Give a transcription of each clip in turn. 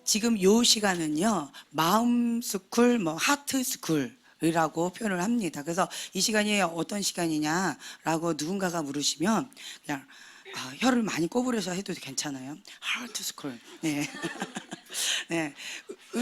지금 요 시간은요, 마음 스쿨, 하트 스쿨이라고 표현을 합니다. 그래서 이 시간이 어떤 시간이냐라고 누군가가 물으시면 그냥 혀를 많이 꼬부려서 해도 괜찮아요. 하트 스쿨. 네. 네.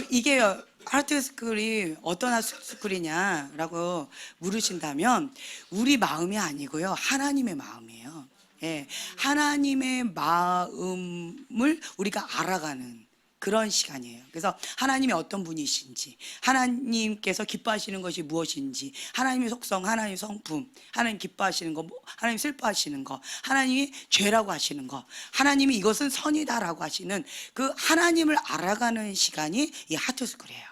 이게요, 하트 스쿨이 어떤 하트 스쿨이냐라고 물으신다면 우리 마음이 아니고요, 하나님의 마음이에요. 예, 하나님의 마음을 우리가 알아가는 그런 시간이에요. 그래서 하나님이 어떤 분이신지, 하나님께서 기뻐하시는 것이 무엇인지, 하나님의 속성, 하나님의 성품, 하나님 기뻐하시는 거, 하나님 슬퍼하시는 거, 하나님이 죄라고 하시는 거, 하나님이 이것은 선이다라고 하시는 그 하나님을 알아가는 시간이 이 하트스쿨이에요.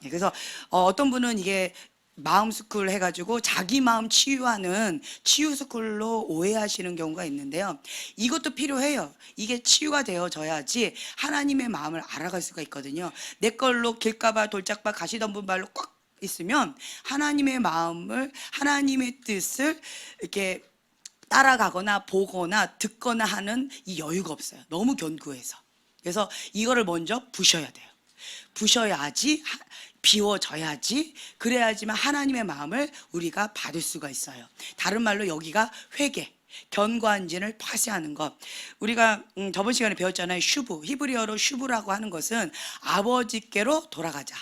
그래서 어떤 분은 이게 마음 스쿨 해가지고 자기 마음 치유하는 치유 스쿨로 오해하시는 경우가 있는데요. 이것도 필요해요. 이게 치유가 되어져야지 하나님의 마음을 알아갈 수가 있거든요. 내 걸로 길가봐 돌짝봐 가시덤분 발로 꽉 있으면 하나님의 마음을, 하나님의 뜻을 이렇게 따라가거나 보거나 듣거나 하는 이 여유가 없어요. 너무 견고해서. 그래서 이거를 먼저 부셔야 돼요. 부셔야지, 비워져야지, 그래야지만 하나님의 마음을 우리가 받을 수가 있어요. 다른 말로 여기가 회개, 견고한진을 파쇄하는 것. 우리가 저번 시간에 배웠잖아요. 슈브, 히브리어로 슈브라고 하는 것은 아버지께로 돌아가자.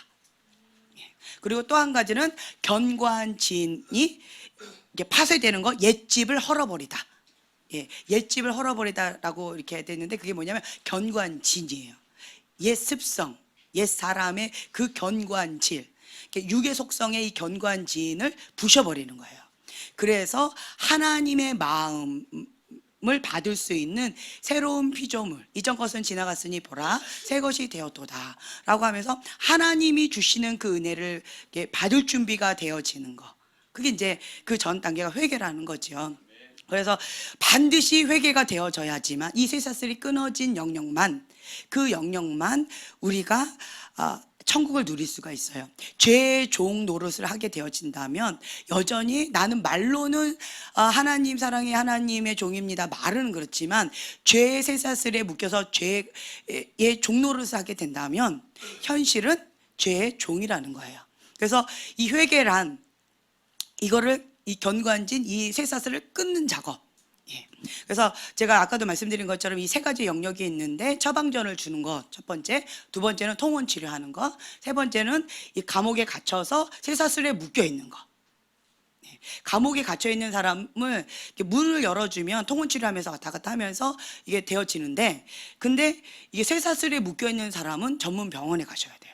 그리고 또 한 가지는 견고한 진이 파쇄되는 거, 옛집을 헐어버리다. 옛집을 헐어버리다라고 이렇게 됐는데, 그게 뭐냐면 견고한 진이에요. 옛 습성, 옛 사람의 그 견고한 질, 육의 속성의 이 견고한 진을 부셔버리는 거예요. 그래서 하나님의 마음을 받을 수 있는 새로운 피조물, 이전 것은 지나갔으니 보라 새 것이 되었도다 라고 하면서 하나님이 주시는 그 은혜를 받을 준비가 되어지는 거, 그게 이제 그 전 단계가 회개라는 거죠. 그래서 반드시 회개가 되어져야지만 이 쇠사슬이 끊어진 영역만, 그 영역만 우리가 천국을 누릴 수가 있어요. 죄의 종 노릇을 하게 되어진다면 여전히 나는 말로는 하나님 사랑해, 하나님의 종입니다, 말은 그렇지만 죄의 쇠사슬에 묶여서 죄의 종 노릇을 하게 된다면 현실은 죄의 종이라는 거예요. 그래서 이 회개란 이거를, 이 견고한진 이 쇠사슬을 끊는 작업. 그래서 제가 아까도 말씀드린 것처럼 이 세 가지 영역이 있는데, 처방전을 주는 것 첫 번째, 두 번째는 통원 치료하는 것, 세 번째는 이 감옥에 갇혀서 쇠사슬에 묶여 있는 것. 감옥에 갇혀 있는 사람을 문을 열어주면 통원 치료하면서 왔다 갔다 하면서 이게 되어지는데, 근데 이게 쇠사슬에 묶여 있는 사람은 전문 병원에 가셔야 돼요.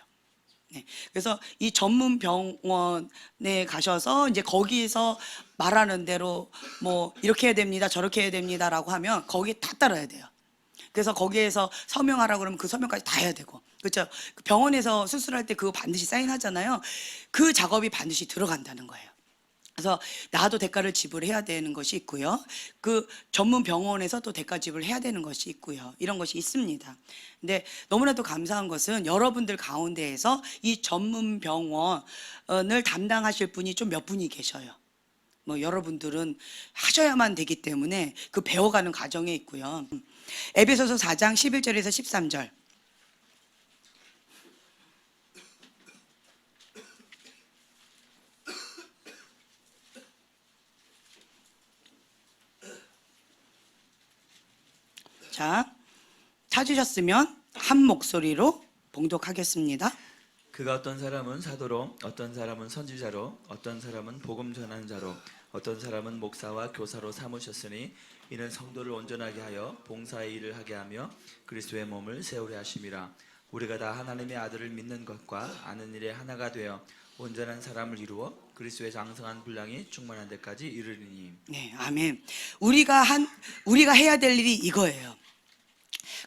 그래서 이 전문 병원에 가셔서 이제 거기서 말하는 대로 뭐 이렇게 해야 됩니다, 저렇게 해야 됩니다라고 하면 거기에 다 따라야 돼요. 그래서 거기에서 서명하라고 그러면 그 서명까지 다 해야 되고, 그렇죠? 병원에서 수술할 때 그거 반드시 사인하잖아요. 그 작업이 반드시 들어간다는 거예요. 그래서 나도 대가를 지불해야 되는 것이 있고요, 그 전문 병원에서 또 대가 지불해야 되는 것이 있고요, 이런 것이 있습니다. 근데 너무나도 감사한 것은 여러분들 가운데에서 이 전문 병원을 담당하실 분이 좀 몇 분이 계셔요. 여러분들은 하셔야만 되기 때문에 그 배워가는 과정에 있고요. 에베소서 4장 11절에서 13절. 자, 찾으셨으면 한 목소리로 봉독하겠습니다. 그가 어떤 사람은 사도로, 어떤 사람은 선지자로, 어떤 사람은 복음 전하는 자로, 어떤 사람은 목사와 교사로 삼으셨으니 이는 성도를 온전하게 하여 봉사의 일을 하게 하며 그리스도의 몸을 세우려 하심이라. 우리가 다 하나님의 아들을 믿는 것과 아는 일에 하나가 되어 온전한 사람을 이루어 그리스도의 장성한 분량이 충만한 데까지 이르리니. 네, 아멘. 우리가 해야 될 일이 이거예요.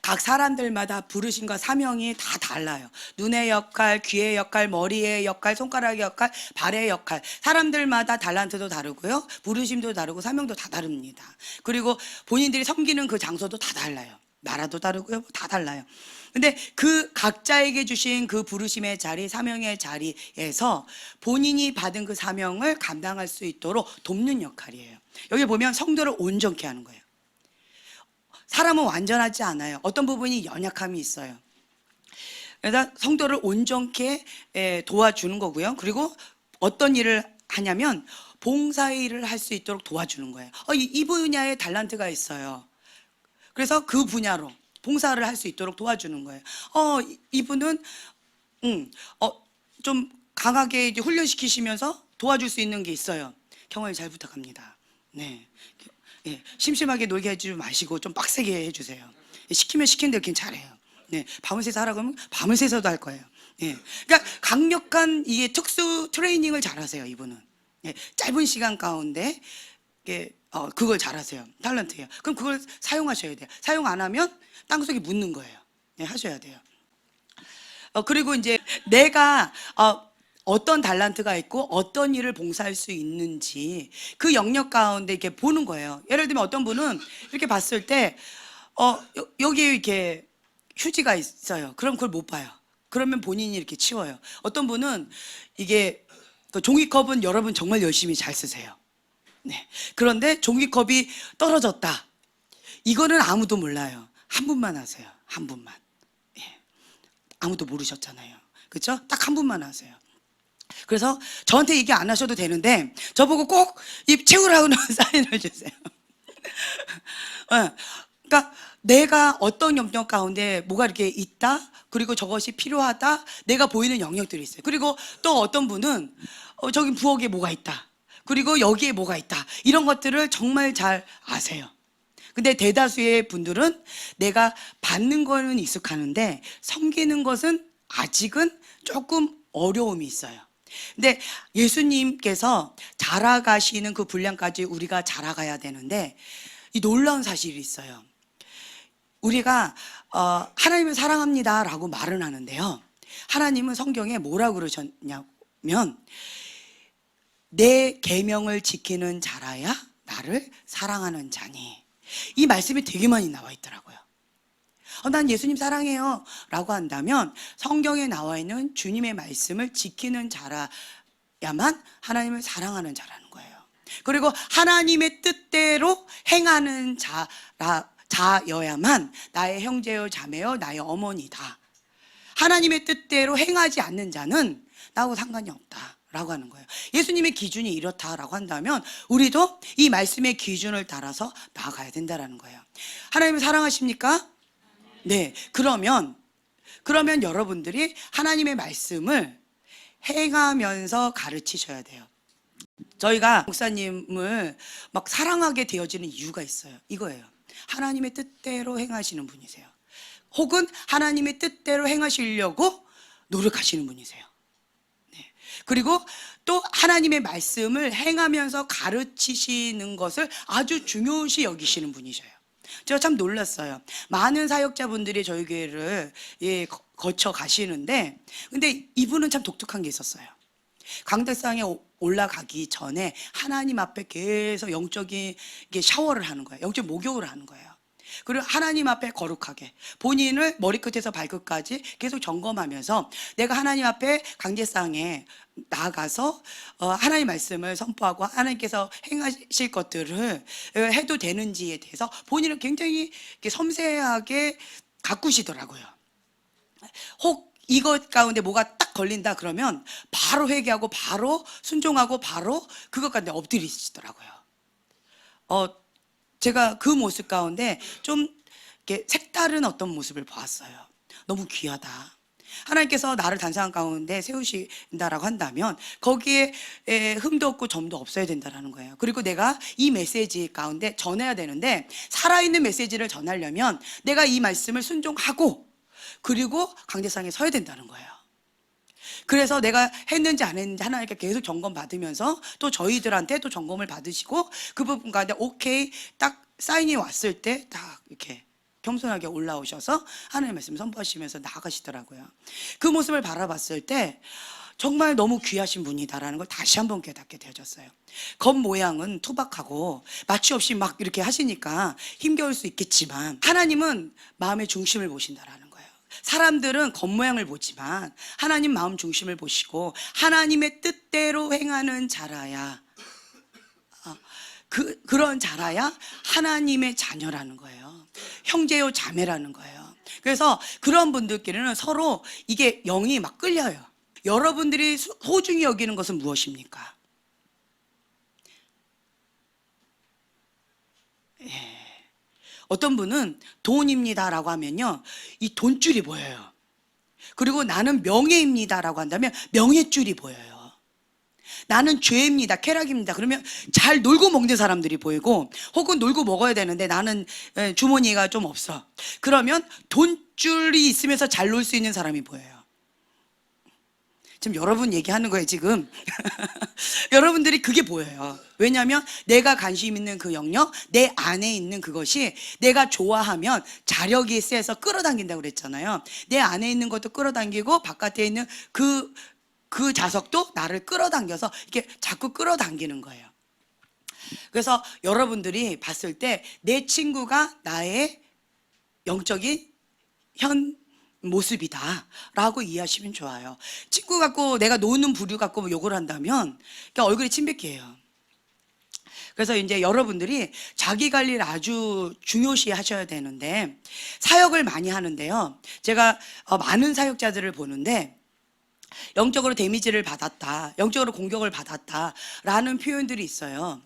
각 사람들마다 부르심과 사명이 다 달라요. 눈의 역할, 귀의 역할, 머리의 역할, 손가락의 역할, 발의 역할, 사람들마다 달란트도 다르고요, 부르심도 다르고 사명도 다 다릅니다. 그리고 본인들이 섬기는 그 장소도 다 달라요. 나라도 다르고요, 다 달라요. 근데 그 각자에게 주신 그 부르심의 자리, 사명의 자리에서 본인이 받은 그 사명을 감당할 수 있도록 돕는 역할이에요. 여기 보면 성도를 온전케 하는 거예요. 사람은 완전하지 않아요. 어떤 부분이 연약함이 있어요. 그래서 성도를 온전케 도와주는 거고요. 그리고 어떤 일을 하냐면 봉사의 일을 할 수 있도록 도와주는 거예요. 이 분야에 달란트가 있어요. 그래서 그 분야로 봉사를 할 수 있도록 도와주는 거예요. 이분은 좀 강하게 이제 훈련시키시면서 도와줄 수 있는 게 있어요. 경험을 잘 부탁합니다. 네. 예, 심심하게 놀게 해주지 마시고 좀 빡세게 해주세요. 시키면 시킨 대로 괜찮아요. 네, 밤을 새서 하라고 하면 밤을 새서도 할 거예요. 예, 그러니까 강력한 이게 특수 트레이닝을 잘하세요, 이분은. 예, 짧은 시간 가운데 그걸 잘하세요. 탤런트예요. 그럼 그걸 사용하셔야 돼요. 사용 안 하면 땅속에 묻는 거예요. 네, 하셔야 돼요. 그리고 이제 내가 어떤 달란트가 있고 어떤 일을 봉사할 수 있는지 그 영역 가운데 이렇게 보는 거예요. 예를 들면 어떤 분은 이렇게 봤을 때 여기 이렇게 휴지가 있어요. 그럼 그걸 못 봐요. 그러면 본인이 이렇게 치워요. 어떤 분은 이게 그 종이컵은 여러분 정말 열심히 잘 쓰세요. 네. 그런데 종이컵이 떨어졌다. 이거는 아무도 몰라요. 한 분만 하세요. 한 분만. 예. 아무도 모르셨잖아요. 그렇죠? 딱 한 분만 하세요. 그래서 저한테 얘기 안 하셔도 되는데 저보고 꼭 입 채우라고는 사인을 주세요. 그러니까 내가 어떤 영역 가운데 뭐가 이렇게 있다, 그리고 저것이 필요하다, 내가 보이는 영역들이 있어요. 그리고 또 어떤 분은 저기 부엌에 뭐가 있다, 그리고 여기에 뭐가 있다, 이런 것들을 정말 잘 아세요. 근데 대다수의 분들은 내가 받는 거는 익숙하는데 섬기는 것은 아직은 조금 어려움이 있어요. 근데 예수님께서 자라가시는 그 분량까지 우리가 자라가야 되는데 이 놀라운 사실이 있어요. 우리가 하나님을 사랑합니다 라고 말은 하는데요, 하나님은 성경에 뭐라고 그러셨냐면 내 계명을 지키는 자라야 나를 사랑하는 자니, 이 말씀이 되게 많이 나와 있더라고요. 난 예수님 사랑해요 라고 한다면 성경에 나와 있는 주님의 말씀을 지키는 자라야만 하나님을 사랑하는 자라는 거예요. 그리고 하나님의 뜻대로 행하는 자여야만 나의 형제요 자매요 나의 어머니다. 하나님의 뜻대로 행하지 않는 자는 나하고 상관이 없다 라고 하는 거예요. 예수님의 기준이 이렇다라고 한다면 우리도 이 말씀의 기준을 따라서 나아가야 된다라는 거예요. 하나님을 사랑하십니까? 네. 그러면 여러분들이 하나님의 말씀을 행하면서 가르치셔야 돼요. 저희가 목사님을 막 사랑하게 되어지는 이유가 있어요. 이거예요. 하나님의 뜻대로 행하시는 분이세요. 혹은 하나님의 뜻대로 행하시려고 노력하시는 분이세요. 네. 그리고 또 하나님의 말씀을 행하면서 가르치시는 것을 아주 중요시 여기시는 분이셔요. 제가 참 놀랐어요. 많은 사역자분들이 저희 교회를 거쳐 가시는데, 근데 이분은 참 독특한 게 있었어요. 강대상에 올라가기 전에 하나님 앞에 계속 영적인 샤워를 하는 거예요. 영적 목욕을 하는 거예요. 그리고 하나님 앞에 거룩하게 본인을 머리끝에서 발끝까지 계속 점검하면서 내가 하나님 앞에 강제상에 나아가서 하나님 말씀을 선포하고 하나님께서 행하실 것들을 해도 되는지에 대해서 본인을 굉장히 섬세하게 가꾸시더라고요. 혹 이것 가운데 뭐가 딱 걸린다 그러면 바로 회개하고 바로 순종하고 바로 그것 가운데 엎드리시더라고요. 제가 그 모습 가운데 좀 이렇게 색다른 어떤 모습을 보았어요. 너무 귀하다. 하나님께서 나를 단상한 가운데 세우신다라고 한다면 거기에 흠도 없고 점도 없어야 된다라는 거예요. 그리고 내가 이 메시지 가운데 전해야 되는데 살아있는 메시지를 전하려면 내가 이 말씀을 순종하고 그리고 강대상에 서야 된다는 거예요. 그래서 내가 했는지 안 했는지 하나님께 계속 점검 받으면서 또 저희들한테 또 점검을 받으시고 그 부분 가운데 오케이 딱 사인이 왔을 때 딱 이렇게 겸손하게 올라오셔서 하나님의 말씀 선포하시면서 나아가시더라고요. 그 모습을 바라봤을 때 정말 너무 귀하신 분이다라는 걸 다시 한번 깨닫게 되어졌어요. 겉모양은 투박하고 마취 없이 막 이렇게 하시니까 힘겨울 수 있겠지만 하나님은 마음의 중심을 보신다라는 거예요. 사람들은 겉모양을 보지만 하나님 마음 중심을 보시고 하나님의 뜻대로 행하는 자라야 그런 자라야 하나님의 자녀라는 거예요. 형제요 자매라는 거예요. 그래서 그런 분들끼리는 서로 이게 영이 막 끌려요. 여러분들이 소중히 여기는 것은 무엇입니까? 어떤 분은 돈입니다라고 하면요, 이 돈줄이 보여요. 그리고 나는 명예입니다라고 한다면 명예줄이 보여요. 나는 죄입니다, 쾌락입니다. 그러면 잘 놀고 먹는 사람들이 보이고, 혹은 놀고 먹어야 되는데 나는 주머니가 좀 없어. 그러면 돈줄이 있으면서 잘 놀 수 있는 사람이 보여요. 지금 여러분 얘기하는 거예요, 지금. 여러분들이 그게 보여요. 왜냐하면 내가 관심 있는 그 영역, 내 안에 있는 그것이 내가 좋아하면 자력이 세서 끌어당긴다고 그랬잖아요. 내 안에 있는 것도 끌어당기고 바깥에 있는 그 자석도 나를 끌어당겨서 이렇게 자꾸 끌어당기는 거예요. 그래서 여러분들이 봤을 때 내 친구가 나의 영적인 현 모습이다 라고 이해하시면 좋아요. 친구 갖고 내가 노는 부류 갖고 뭐 욕을 한다면 그러니까 얼굴이 침뱉게요. 그래서 이제 여러분들이 자기 관리를 아주 중요시 하셔야 되는데, 사역을 많이 하는데요, 제가 많은 사역자들을 보는데 영적으로 데미지를 받았다, 영적으로 공격을 받았다 라는 표현들이 있어요.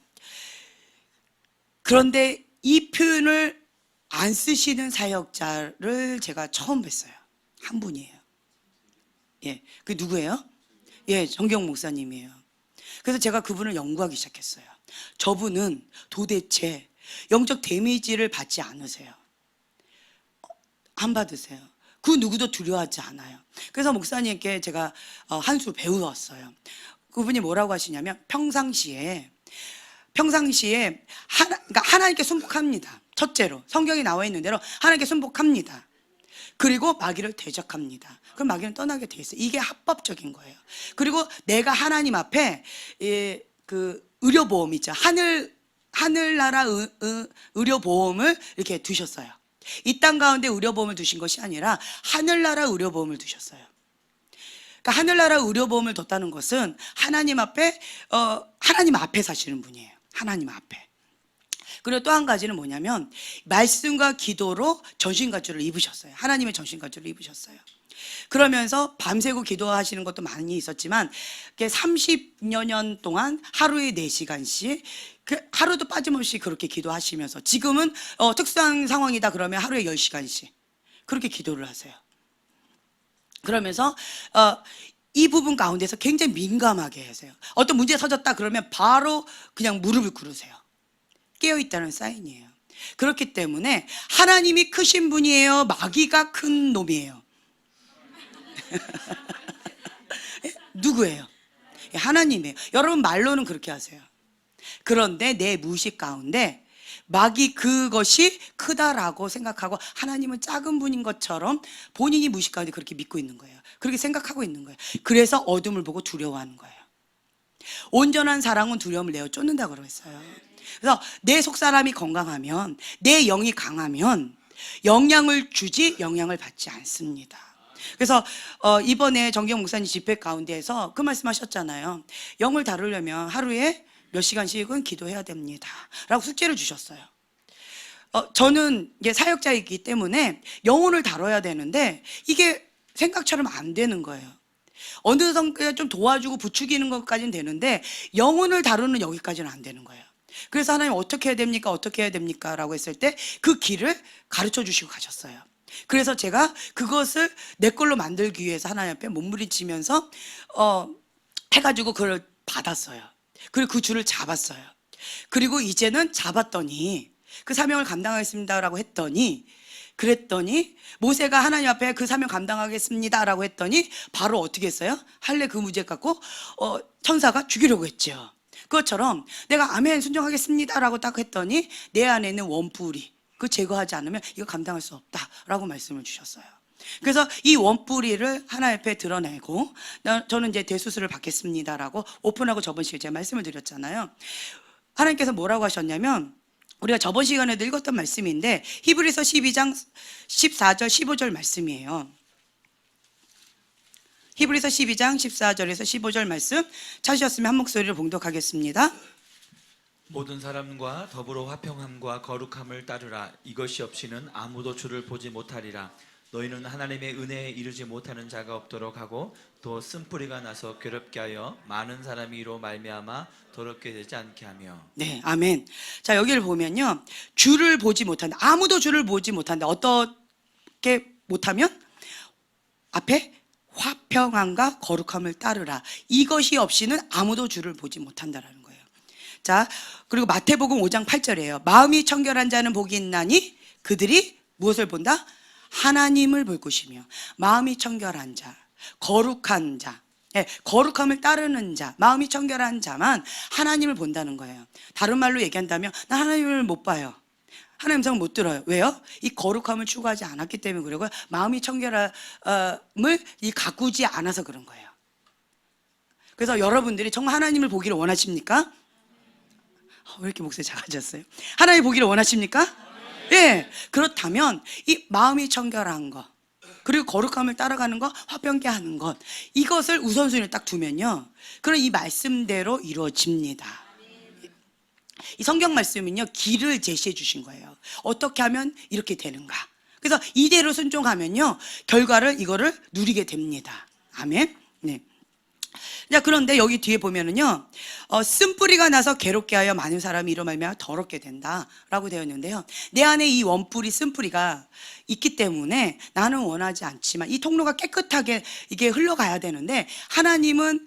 그런데 이 표현을 안 쓰시는 사역자를 제가 처음 뵀어요. 한 분이에요. 예, 그 누구예요? 예, 정경 목사님이에요. 그래서 제가 그분을 연구하기 시작했어요. 저분은 도대체 영적 데미지를 받지 않으세요. 안 받으세요. 그 누구도 두려워하지 않아요. 그래서 목사님께 제가 한 수 배웠어요. 그분이 뭐라고 하시냐면 평상시에 그러니까 하나님께 순복합니다. 첫째로 성경에 나와 있는 대로 하나님께 순복합니다. 그리고 마귀를 대적합니다. 그럼 마귀는 떠나게 돼 있어요. 이게 합법적인 거예요. 그리고 내가 하나님 앞에 그 의료보험 있죠. 하늘나라 의료보험을 이렇게 두셨어요. 이 땅 가운데 의료보험을 두신 것이 아니라 하늘나라 의료보험을 두셨어요. 그러니까 하늘나라 의료보험을 뒀다는 것은 하나님 앞에 사시는 분이에요. 하나님 앞에. 그리고 또 한 가지는 뭐냐면 말씀과 기도로 전신갑주를 입으셨어요. 하나님의 전신갑주를 입으셨어요. 그러면서 밤새고 기도하시는 것도 많이 있었지만 30여 년 동안 하루에 4시간씩 하루도 빠짐없이 그렇게 기도하시면서, 지금은 특수한 상황이다 그러면 하루에 10시간씩 그렇게 기도를 하세요. 그러면서 이 부분 가운데서 굉장히 민감하게 하세요. 어떤 문제가 터졌다 그러면 바로 그냥 무릎을 꿇으세요. 깨어있다는 사인이에요. 그렇기 때문에 하나님이 크신 분이에요, 마귀가 큰 놈이에요? 누구예요? 하나님이에요. 여러분 말로는 그렇게 하세요. 그런데 내 무의식 가운데 마귀 그것이 크다라고 생각하고 하나님은 작은 분인 것처럼 본인이 무의식 가운데 그렇게 믿고 있는 거예요. 그렇게 생각하고 있는 거예요. 그래서 어둠을 보고 두려워하는 거예요. 온전한 사랑은 두려움을 내어 쫓는다고 그랬어요. 그래서 내 속사람이 건강하면, 내 영이 강하면 영향을 주지 영향을 받지 않습니다. 그래서 이번에 정경 목사님 집회 가운데에서 그 말씀하셨잖아요. 영을 다루려면 하루에 몇 시간씩은 기도해야 됩니다 라고 숙제를 주셨어요. 저는 이게 사역자이기 때문에 영혼을 다뤄야 되는데 이게 생각처럼 안 되는 거예요. 어느 정도 좀 도와주고 부추기는 것까지는 되는데 영혼을 다루는 여기까지는 안 되는 거예요. 그래서 하나님 어떻게 해야 됩니까? 어떻게 해야 됩니까? 라고 했을 때 그 길을 가르쳐 주시고 가셨어요. 그래서 제가 그것을 내 걸로 만들기 위해서 하나님 앞에 몸부림치면서 해가지고 그걸 받았어요. 그리고 그 줄을 잡았어요. 그리고 이제는 잡았더니 그 사명을 감당하겠습니다라고 그랬더니 모세가 하나님 앞에 그 사명 감당하겠습니다라고 했더니 바로 어떻게 했어요? 할례 그 문제 갖고 천사가 죽이려고 했죠. 그것처럼 내가 아멘 순종하겠습니다라고 딱 했더니 내 안에 있는 원뿔이 그 제거하지 않으면 이거 감당할 수 없다라고 말씀을 주셨어요. 그래서 이 원뿌리를 하나님 앞에 드러내고, 저는 이제 대수술을 받겠습니다라고 오픈하고 저번 시간에 제가 말씀을 드렸잖아요. 하나님께서 뭐라고 하셨냐면, 우리가 저번 시간에도 읽었던 말씀인데 히브리서 12장 14절 15절 말씀이에요. 히브리서 12장 14절에서 15절 말씀 찾으셨으면 한 목소리로 봉독하겠습니다. 모든 사람과 더불어 화평함과 거룩함을 따르라. 이것이 없이는 아무도 주를 보지 못하리라. 너희는 하나님의 은혜에 이르지 못하는 자가 없도록 하고 또 쓴뿌리가 나서 괴롭게 하여 많은 사람이 이로 말미암아 더럽게 되지 않게 하며. 네, 아멘. 자, 여기를 보면요, 주를 보지 못한다. 아무도 주를 보지 못한다. 어떻게 못하면 앞에 화평함과 거룩함을 따르라. 이것이 없이는 아무도 주를 보지 못한다라는 거예요. 자, 그리고 마태복음 5장 8절이에요. 마음이 청결한 자는 복이 있나니 그들이 무엇을 본다? 하나님을 볼 것이며. 마음이 청결한 자, 거룩한 자, 거룩함을 따르는 자, 마음이 청결한 자만 하나님을 본다는 거예요. 다른 말로 얘기한다면 나 하나님을 못 봐요. 하나님 음성을 못 들어요. 왜요? 이 거룩함을 추구하지 않았기 때문에 그러고 마음이 청결함을 가꾸지 않아서 그런 거예요. 그래서 여러분들이 정말 하나님을 보기를 원하십니까? 왜 이렇게 목소리 작아졌어요? 하나님 보기를 원하십니까? 예. 그렇다면 이 마음이 청결한 것, 그리고 거룩함을 따라가는 것, 화평케 하는 것, 이것을 우선순위에 딱 두면요, 그럼 이 말씀대로 이루어집니다. 이 성경 말씀은요, 길을 제시해 주신 거예요. 어떻게 하면 이렇게 되는가. 그래서 이대로 순종하면요, 결과를 이거를 누리게 됩니다. 아멘. 네. 자, 그런데 여기 뒤에 보면은요, 쓴뿌리가 나서 괴롭게 하여 많은 사람이 이로 말미암아 더럽게 된다라고 되어 있는데요. 내 안에 이 원뿌리, 쓴뿌리가 있기 때문에 나는 원하지 않지만 이 통로가 깨끗하게 이게 흘러가야 되는데, 하나님은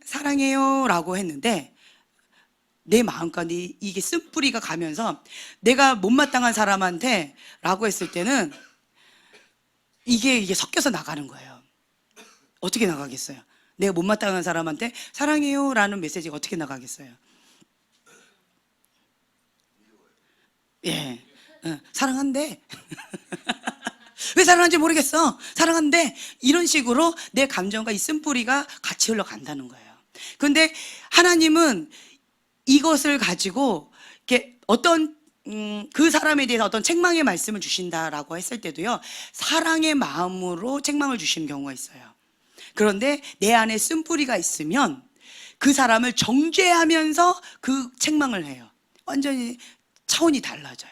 사랑해요라고 했는데 내 마음까지 이게 쓴뿌리가 가면서 내가 못마땅한 사람한테 라고 했을 때는 이게 섞여서 나가는 거예요. 어떻게 나가겠어요? 내가 못마땅한 사람한테 사랑해요 라는 메시지가 어떻게 나가겠어요? 예, 사랑한대. 왜 사랑하는지 모르겠어. 사랑한대. 이런 식으로 내 감정과 이 쓴뿌리가 같이 흘러간다는 거예요. 그런데 하나님은 이것을 가지고 이렇게 어떤 그 사람에 대해서 어떤 책망의 말씀을 주신다라고 했을 때도요, 사랑의 마음으로 책망을 주시는 경우가 있어요. 그런데 내 안에 쓴뿌리가 있으면 그 사람을 정죄하면서 그 책망을 해요. 완전히 차원이 달라져요.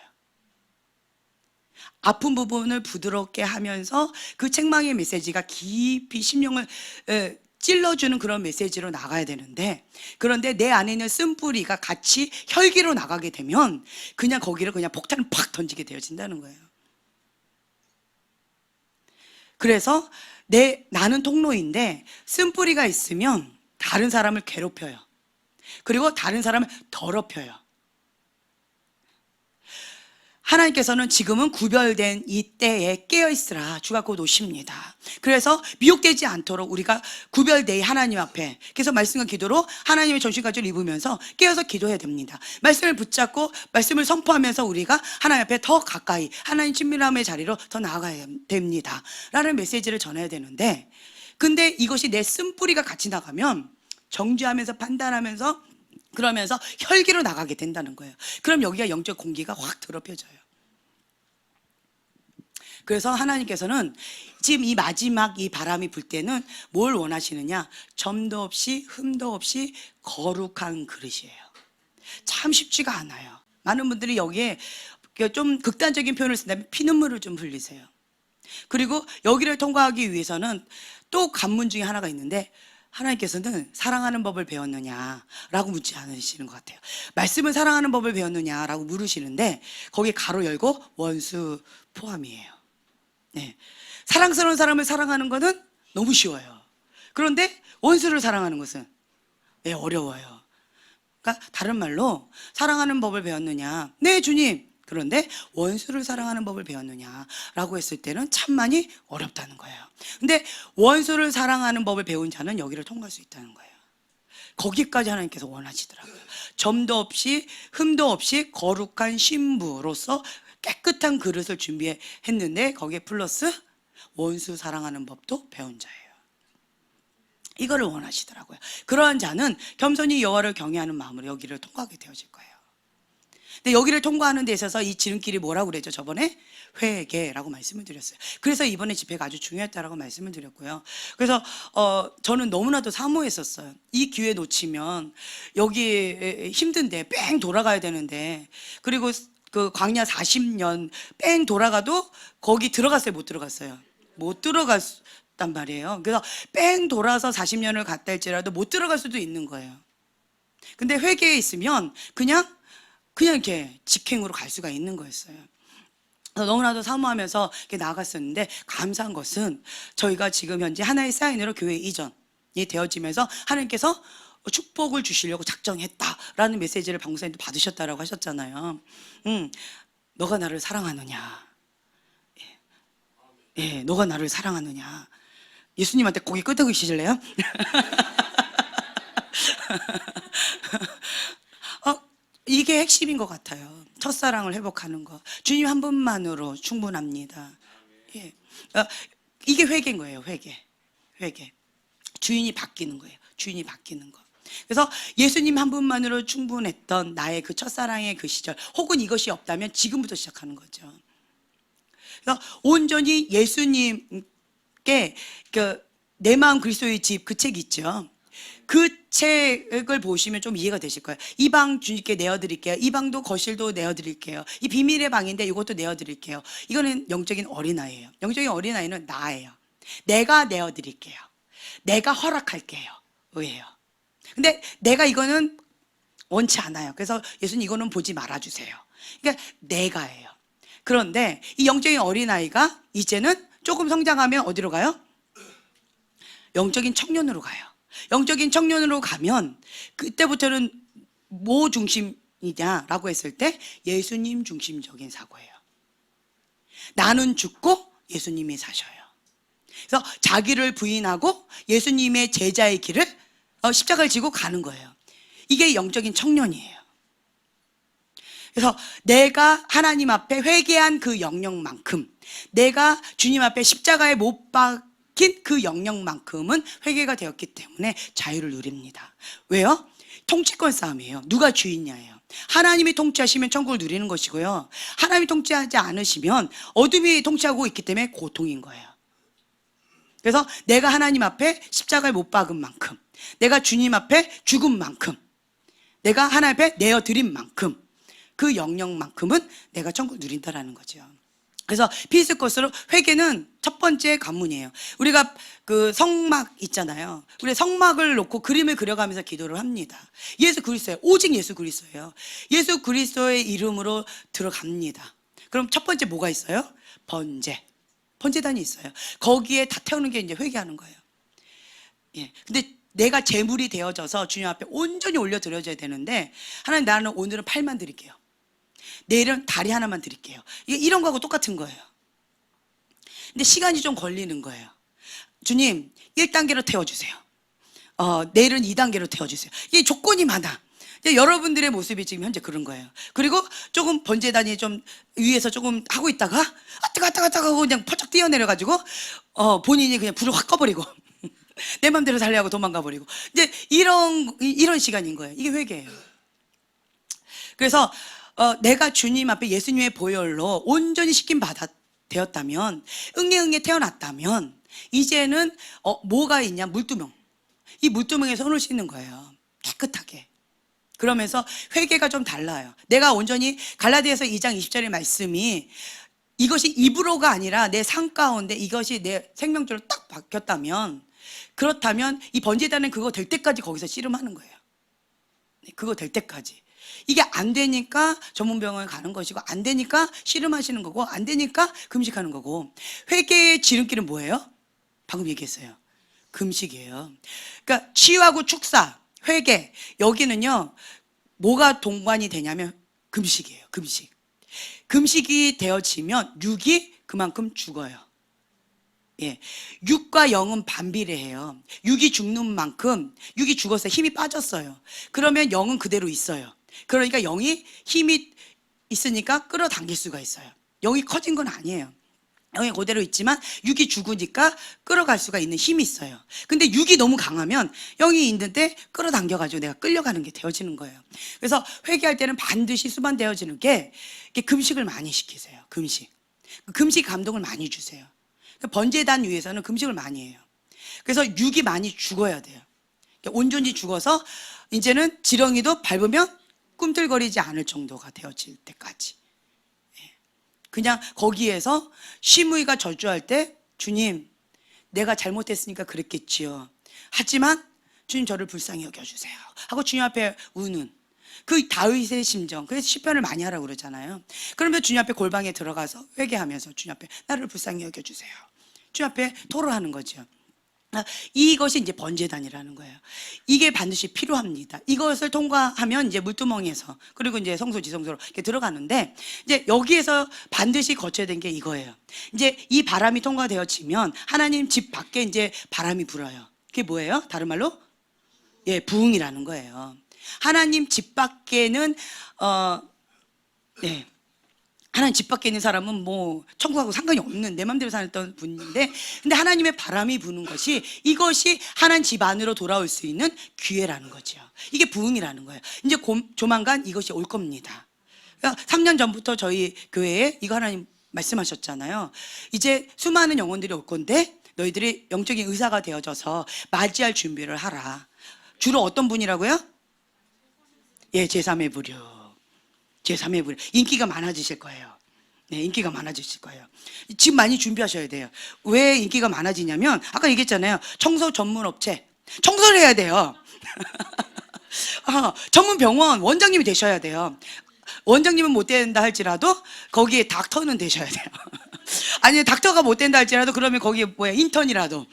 아픈 부분을 부드럽게 하면서 그 책망의 메시지가 깊이 심령을 찔러주는 그런 메시지로 나가야 되는데, 그런데 내 안에 있는 쓴뿌리가 같이 혈기로 나가게 되면 그냥 거기를 그냥 폭탄을 팍 던지게 되어진다는 거예요. 그래서 나는 통로인데 쓴뿌리가 있으면 다른 사람을 괴롭혀요. 그리고 다른 사람을 더럽혀요. 하나님께서는 지금은 구별된 이 때에 깨어있으라, 주가 곧 오십니다. 그래서 미혹되지 않도록 우리가 구별된 하나님 앞에, 그래서 말씀과 기도로 하나님의 전신가지를 입으면서 깨어서 기도해야 됩니다. 말씀을 붙잡고 말씀을 선포하면서 우리가 하나님 앞에 더 가까이 하나님 친밀함의 자리로 더 나아가야 됩니다 라는 메시지를 전해야 되는데, 근데 이것이 내 쓴뿌리가 같이 나가면 정죄하면서 판단하면서 그러면서 혈기로 나가게 된다는 거예요. 그럼 여기가 영적 공기가 확 더럽혀져요. 그래서 하나님께서는 지금 이 마지막 이 바람이 불 때는 뭘 원하시느냐? 점도 없이 흠도 없이 거룩한 그릇이에요. 참 쉽지가 않아요. 많은 분들이 여기에 좀 극단적인 표현을 쓴다면 피눈물을 좀 흘리세요. 그리고 여기를 통과하기 위해서는 또 관문 중에 하나가 있는데, 하나님께서는 사랑하는 법을 배웠느냐라고 묻지 않으시는 것 같아요. 말씀을 사랑하는 법을 배웠느냐라고 물으시는데 거기에 가로 열고 원수 포함이에요. 네. 사랑스러운 사람을 사랑하는 것은 너무 쉬워요. 그런데 원수를 사랑하는 것은 어려워요. 그러니까 다른 말로 사랑하는 법을 배웠느냐? 네, 주님. 그런데 원수를 사랑하는 법을 배웠느냐라고 했을 때는 참 많이 어렵다는 거예요. 근데 원수를 사랑하는 법을 배운 자는 여기를 통과할 수 있다는 거예요. 거기까지 하나님께서 원하시더라고요. 점도 없이 흠도 없이 거룩한 신부로서 깨끗한 그릇을 준비했는데 거기에 플러스 원수 사랑하는 법도 배운 자예요. 이거를 원하시더라고요. 그러한 자는 겸손히 여호와를 경외하는 마음으로 여기를 통과하게 되어질 거예요. 근데 여기를 통과하는 데 있어서 이 지름길이 뭐라고 그랬죠? 저번에 회개라고 말씀을 드렸어요. 그래서 이번에 집회가 아주 중요했다라고 말씀을 드렸고요. 그래서 저는 너무나도 사모했었어요. 이 기회 놓치면 여기 힘든데 뺑 돌아가야 되는데, 그리고 그 광야 40년 뺑 돌아가도 거기 들어갔어요? 못 들어갔어요? 못 들어갔단 말이에요. 그래서 뺑 돌아서 40년을 갔다 할지라도 못 들어갈 수도 있는 거예요. 근데 회개에 있으면 그냥 이렇게 직행으로 갈 수가 있는 거였어요. 너무나도 사모하면서 이렇게 나아갔었는데, 감사한 것은 저희가 지금 현재 하나의 사인으로 교회 이전이 되어지면서 하나님께서 축복을 주시려고 작정했다라는 메시지를 방송사님도 받으셨다라고 하셨잖아요. 너가 나를 사랑하느냐? 예, 너가 나를 사랑하느냐? 예수님한테 고개 끄덕이실래요? 이게 핵심인 것 같아요. 첫사랑을 회복하는 거. 주님 한 분만으로 충분합니다. 예. 이게 회개인 거예요. 회개. 주인이 바뀌는 거예요. 주인이 바뀌는 거. 그래서 예수님 한 분만으로 충분했던 나의 그 첫사랑의 그 시절, 혹은 이것이 없다면 지금부터 시작하는 거죠. 그래서 온전히 예수님께 내 마음 그리스도의 집, 그 책 있죠. 그 책을 보시면 좀 이해가 되실 거예요. 이 방 주님께 내어드릴게요. 이 방도 거실도 내어드릴게요. 이 비밀의 방인데 이것도 내어드릴게요. 이거는 영적인 어린아이예요. 영적인 어린아이는 나예요. 내가 내어드릴게요. 내가 허락할게요. 의예요. 근데 내가 이거는 원치 않아요. 그래서 예수님 이거는 보지 말아주세요. 그러니까 내가예요. 그런데 이 영적인 어린아이가 이제는 조금 성장하면 어디로 가요? 영적인 청년으로 가요. 영적인 청년으로 가면 그때부터는 뭐 중심이냐라고 했을 때 예수님 중심적인 사고예요. 나는 죽고 예수님이 사셔요. 그래서 자기를 부인하고 예수님의 제자의 길을 십자가를 지고 가는 거예요. 이게 영적인 청년이에요. 그래서 내가 하나님 앞에 회개한 그 영역만큼, 내가 주님 앞에 십자가에 못 박힌 그 영역만큼은 회개가 되었기 때문에 자유를 누립니다. 왜요? 통치권 싸움이에요. 누가 주인이냐예요. 하나님이 통치하시면 천국을 누리는 것이고요, 하나님이 통치하지 않으시면 어둠이 통치하고 있기 때문에 고통인 거예요. 그래서 내가 하나님 앞에 십자가에 못 박은 만큼, 내가 주님 앞에 죽은 만큼, 내가 하나님 앞에 내어드린 만큼, 그 영역만큼은 내가 천국을 누린다라는 거죠. 그래서 피스코스로 회개는 첫 번째 관문이에요. 우리가 그 성막 있잖아요. 우리 성막을 놓고 그림을 그려가면서 기도를 합니다. 예수 그리스도예요. 오직 예수 그리스도예요. 예수 그리스도의 이름으로 들어갑니다. 그럼 첫 번째 뭐가 있어요? 번제단이 있어요. 거기에 다 태우는 게 이제 회개하는 거예요. 예. 근데 내가 제물이 되어져서 주님 앞에 온전히 올려드려져야 되는데, 하나님 나는 오늘은 팔만 드릴게요. 내일은 다리 하나만 드릴게요. 이런 거하고 똑같은 거예요. 근데 시간이 좀 걸리는 거예요. 주님 1단계로 태워주세요. 내일은 2단계로 태워주세요. 이게 조건이 많아. 여러분들의 모습이 지금 현재 그런 거예요. 그리고 조금 번제단이 좀 위에서 조금 하고 있다가 뜨거 하고 그냥 펄쩍 뛰어내려가지고 본인이 그냥 불을 확 꺼버리고 내 맘대로 살려고 도망가 버리고, 이제 이런 시간인 거예요. 이게 회개예요. 그래서 내가 주님 앞에 예수님의 보혈로 온전히 씻김 되었다면, 응애 태어났다면, 이제는 뭐가 있냐? 물두멍. 이 물두멍에 손을 씻는 거예요. 깨끗하게. 그러면서 회개가 좀 달라요. 내가 온전히 갈라디아서 2장 20절의 말씀이 이것이 입으로가 아니라 내 삶 가운데 이것이 내 생명줄로 딱 바뀌었다면, 그렇다면 이 번제단은 그거 될 때까지 거기서 씨름하는 거예요. 그거 될 때까지. 이게 안 되니까 전문병원에 가는 것이고, 안 되니까 씨름하시는 거고, 안 되니까 금식하는 거고. 회개의 지름길은 뭐예요? 방금 얘기했어요. 금식이에요. 그러니까 치유하고 축사, 회개, 여기는요 뭐가 동반이 되냐면 금식이에요. 금식이 되어지면 육이 그만큼 죽어요. 예, 육과 영은 반비례해요. 육이 죽는 만큼, 육이 죽었어요. 힘이 빠졌어요. 그러면 영은 그대로 있어요. 그러니까 영이 힘이 있으니까 끌어당길 수가 있어요. 영이 커진 건 아니에요. 영이 그대로 있지만 육이 죽으니까 끌어갈 수가 있는 힘이 있어요. 근데 육이 너무 강하면 영이 있는데 끌어당겨가지고 내가 끌려가는 게 되어지는 거예요. 그래서 회개할 때는 반드시 수반되어지는 게 금식을 많이 시키세요. 금식 감동을 많이 주세요. 번제단 위에서는 금식을 많이 해요. 그래서 육이 많이 죽어야 돼요. 온전히 죽어서 이제는 지렁이도 밟으면 꿈틀거리지 않을 정도가 되어질 때까지. 그냥 거기에서 심의가 저주할 때 주님, 내가 잘못했으니까 그랬겠지요. 하지만 주님 저를 불쌍히 여겨주세요 하고 주님 앞에 우는 그 다윗의 심정. 그래서 시편을 많이 하라고 그러잖아요. 그러면 주님 앞에 골방에 들어가서 회개하면서 주님 앞에 나를 불쌍히 여겨주세요. 주님 앞에 토로하는 거죠. 이것이 이제 번제단이라는 거예요. 이게 반드시 필요합니다. 이것을 통과하면 이제 물두멍에서 그리고 이제 성소 지성소로 이렇게 들어가는데 이제 여기에서 반드시 거쳐야 되는 게 이거예요. 이제 이 바람이 통과되어지면 하나님 집 밖에 이제 바람이 불어요. 그게 뭐예요? 다른 말로 예, 부흥이라는 거예요. 하나님 집 밖에는 네. 하나님 집 밖에 있는 사람은 뭐 천국하고 상관이 없는 내 맘대로 살았던 분인데, 근데 하나님의 바람이 부는 것이 이것이 하나님 집 안으로 돌아올 수 있는 기회라는 거죠. 이게 부흥이라는 거예요. 이제 조만간 이것이 올 겁니다. 그러니까 3년 전부터 저희 교회에 이거 하나님 말씀하셨잖아요. 이제 수많은 영혼들이 올 건데 너희들이 영적인 의사가 되어져서 맞이할 준비를 하라. 주로 어떤 분이라고요? 예, 제3의 부류. 제3의 부류. 인기가 많아지실 거예요. 네, 인기가 많아지실 거예요. 지금 많이 준비하셔야 돼요. 왜 인기가 많아지냐면 아까 얘기했잖아요. 청소 전문 업체. 청소를 해야 돼요. 전문 병원 원장님이 되셔야 돼요. 원장님은 못 된다 할지라도 거기에 닥터는 되셔야 돼요. 아니 닥터가 못 된다 할지라도 그러면 거기에 뭐야 인턴이라도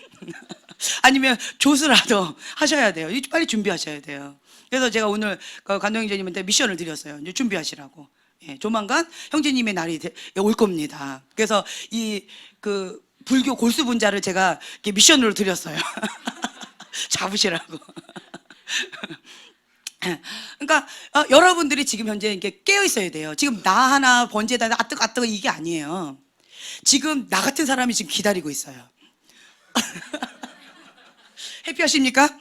아니면 조수라도 하셔야 돼요. 빨리 준비하셔야 돼요. 그래서 제가 오늘 관동 형제님한테 미션을 드렸어요. 이제 준비하시라고. 예, 조만간 형제님의 날이 올 겁니다. 그래서 이 그 불교 골수 분자를 제가 이렇게 미션으로 드렸어요. 잡으시라고. 그러니까 여러분들이 지금 현재 이렇게 깨어 있어야 돼요. 지금 나 하나 번제다 아뜨거 이게 아니에요. 지금 나 같은 사람이 지금 기다리고 있어요. 해피하십니까?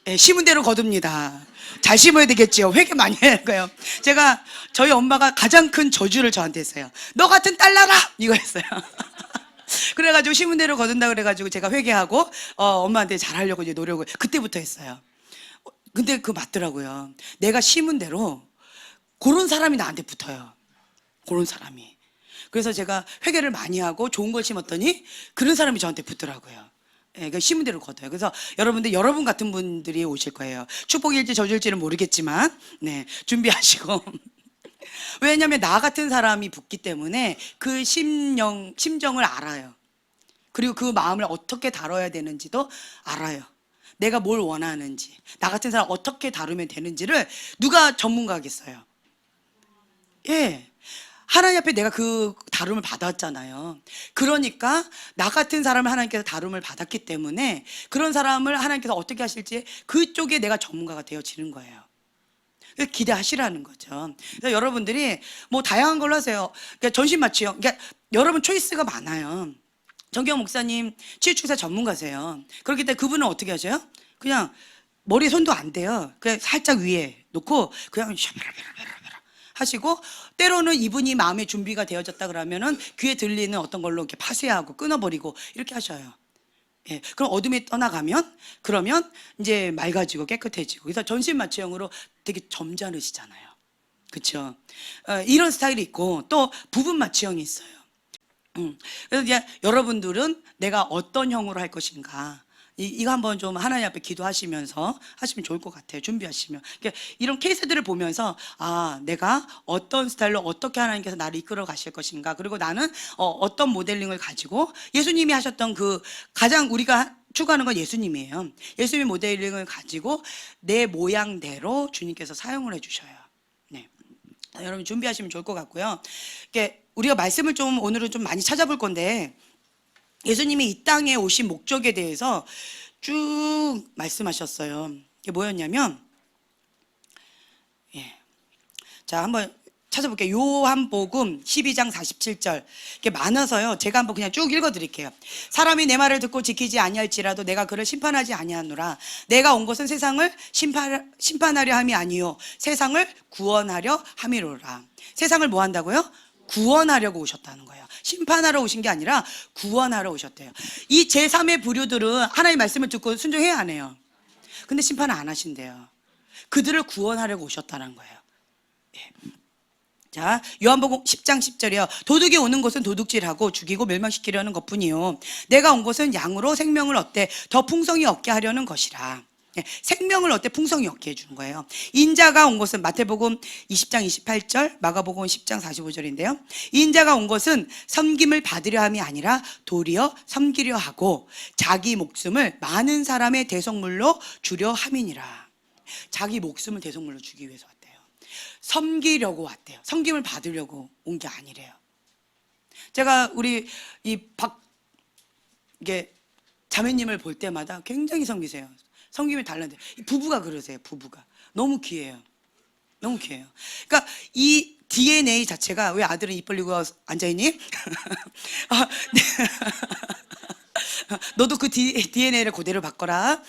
네, 심은 대로 거둡니다. 잘 심어야 되겠지요. 회개 많이 해야 할 거예요. 제가 저희 엄마가 가장 큰 저주를 저한테 했어요. 너 같은 딸 낳아! 이거 했어요. 그래가지고 심은 대로 거둔다 그래가지고 제가 회개하고 엄마한테 잘하려고 이제 노력을 그때부터 했어요. 근데 그거 맞더라고요. 내가 심은 대로 그런 사람이 나한테 붙어요. 그런 사람이. 그래서 제가 회개를 많이 하고 좋은 걸 심었더니 그런 사람이 저한테 붙더라고요. 예, 그러니까 심은 대로 거둬요. 그래서 여러분들 여러분 같은 분들이 오실 거예요. 축복일지 저주일지는 모르겠지만 네, 준비하시고 왜냐하면 나 같은 사람이 붙기 때문에 그 심정을 알아요. 그리고 그 마음을 어떻게 다뤄야 되는지도 알아요. 내가 뭘 원하는지, 나 같은 사람 어떻게 다루면 되는지를 누가 전문가겠어요? 예. 하나님 앞에 내가 그 다룸을 받았잖아요. 그러니까 나 같은 사람을 하나님께서 다룸을 받았기 때문에 그런 사람을 하나님께서 어떻게 하실지 그쪽에 내가 전문가가 되어지는 거예요. 그래서 기대하시라는 거죠. 그래서 여러분들이 뭐 다양한 걸로 하세요. 그러니까 전신 마취요. 그러니까 여러분 초이스가 많아요. 정경 목사님 치유축사 전문가세요. 그렇기 때문에 그분은 어떻게 하셔요? 그냥 머리에 손도 안 대요. 그냥 살짝 위에 놓고 그냥 샤바라바라바라 하시고, 때로는 이분이 마음의 준비가 되어졌다 그러면은 귀에 들리는 어떤 걸로 이렇게 파쇄하고 끊어버리고 이렇게 하셔요. 예, 그럼 어둠이 떠나가면 그러면 이제 맑아지고 깨끗해지고. 그래서 전신 마취형으로 되게 점잖으시잖아요. 그렇죠? 이런 스타일이 있고 또 부분 마취형이 있어요. 그래서 이제 여러분들은 내가 어떤 형으로 할 것인가, 이거 한번 좀 하나님 앞에 기도하시면서 하시면 좋을 것 같아요. 준비하시면. 그러니까 이런 케이스들을 보면서 내가 어떤 스타일로 어떻게 하나님께서 나를 이끌어 가실 것인가, 그리고 나는 어떤 모델링을 가지고 예수님이 하셨던 그 가장 우리가 추구하는 건 예수님이에요. 예수님의 모델링을 가지고 내 모양대로 주님께서 사용을 해주셔요. 네. 여러분 준비하시면 좋을 것 같고요. 이렇게 우리가 말씀을 좀 오늘은 좀 많이 찾아볼 건데, 예수님이 이 땅에 오신 목적에 대해서 쭉 말씀하셨어요. 이게 뭐였냐면, 예. 자, 한번 찾아볼게요. 요한복음 12장 47절. 이게 많아서요. 제가 한번 그냥 쭉 읽어드릴게요. 사람이 내 말을 듣고 지키지 아니할지라도 내가 그를 심판하지 아니하노라. 내가 온 것은 세상을 심판하려 함이 아니요 세상을 구원하려 함이로라. 세상을 뭐 한다고요? 구원하려고 오셨다는 거예요. 심판하러 오신 게 아니라 구원하러 오셨대요. 이 제3의 부류들은 하나님의 말씀을 듣고 순종해야 하네요. 근데 심판을 안 하신대요. 그들을 구원하려고 오셨다는 거예요. 예. 자, 요한복음 10장 10절이요. 도둑이 오는 곳은 도둑질하고 죽이고 멸망시키려는 것뿐이요. 내가 온 곳은 양으로 생명을 얻되 더 풍성히 얻게 하려는 것이라. 생명을 얻되 풍성히 얻게 해주는 거예요. 인자가 온 것은 마태복음 20장 28절, 마가복음 10장 45절인데요. 인자가 온 것은 섬김을 받으려 함이 아니라 도리어 섬기려 하고 자기 목숨을 많은 사람의 대속물로 주려 함이니라. 자기 목숨을 대속물로 주기 위해서 왔대요. 섬기려고 왔대요. 섬김을 받으려고 온 게 아니래요. 제가 우리 이게 자매님을 볼 때마다 굉장히 섬기세요. 섬김이 달랐는데 부부가 그러세요. 부부가 너무 귀해요. 너무 귀해요. 그러니까 이 DNA 자체가, 왜 아들은 입 벌리고 앉아있니? 너도 그 DNA를 그대로 바꿔라.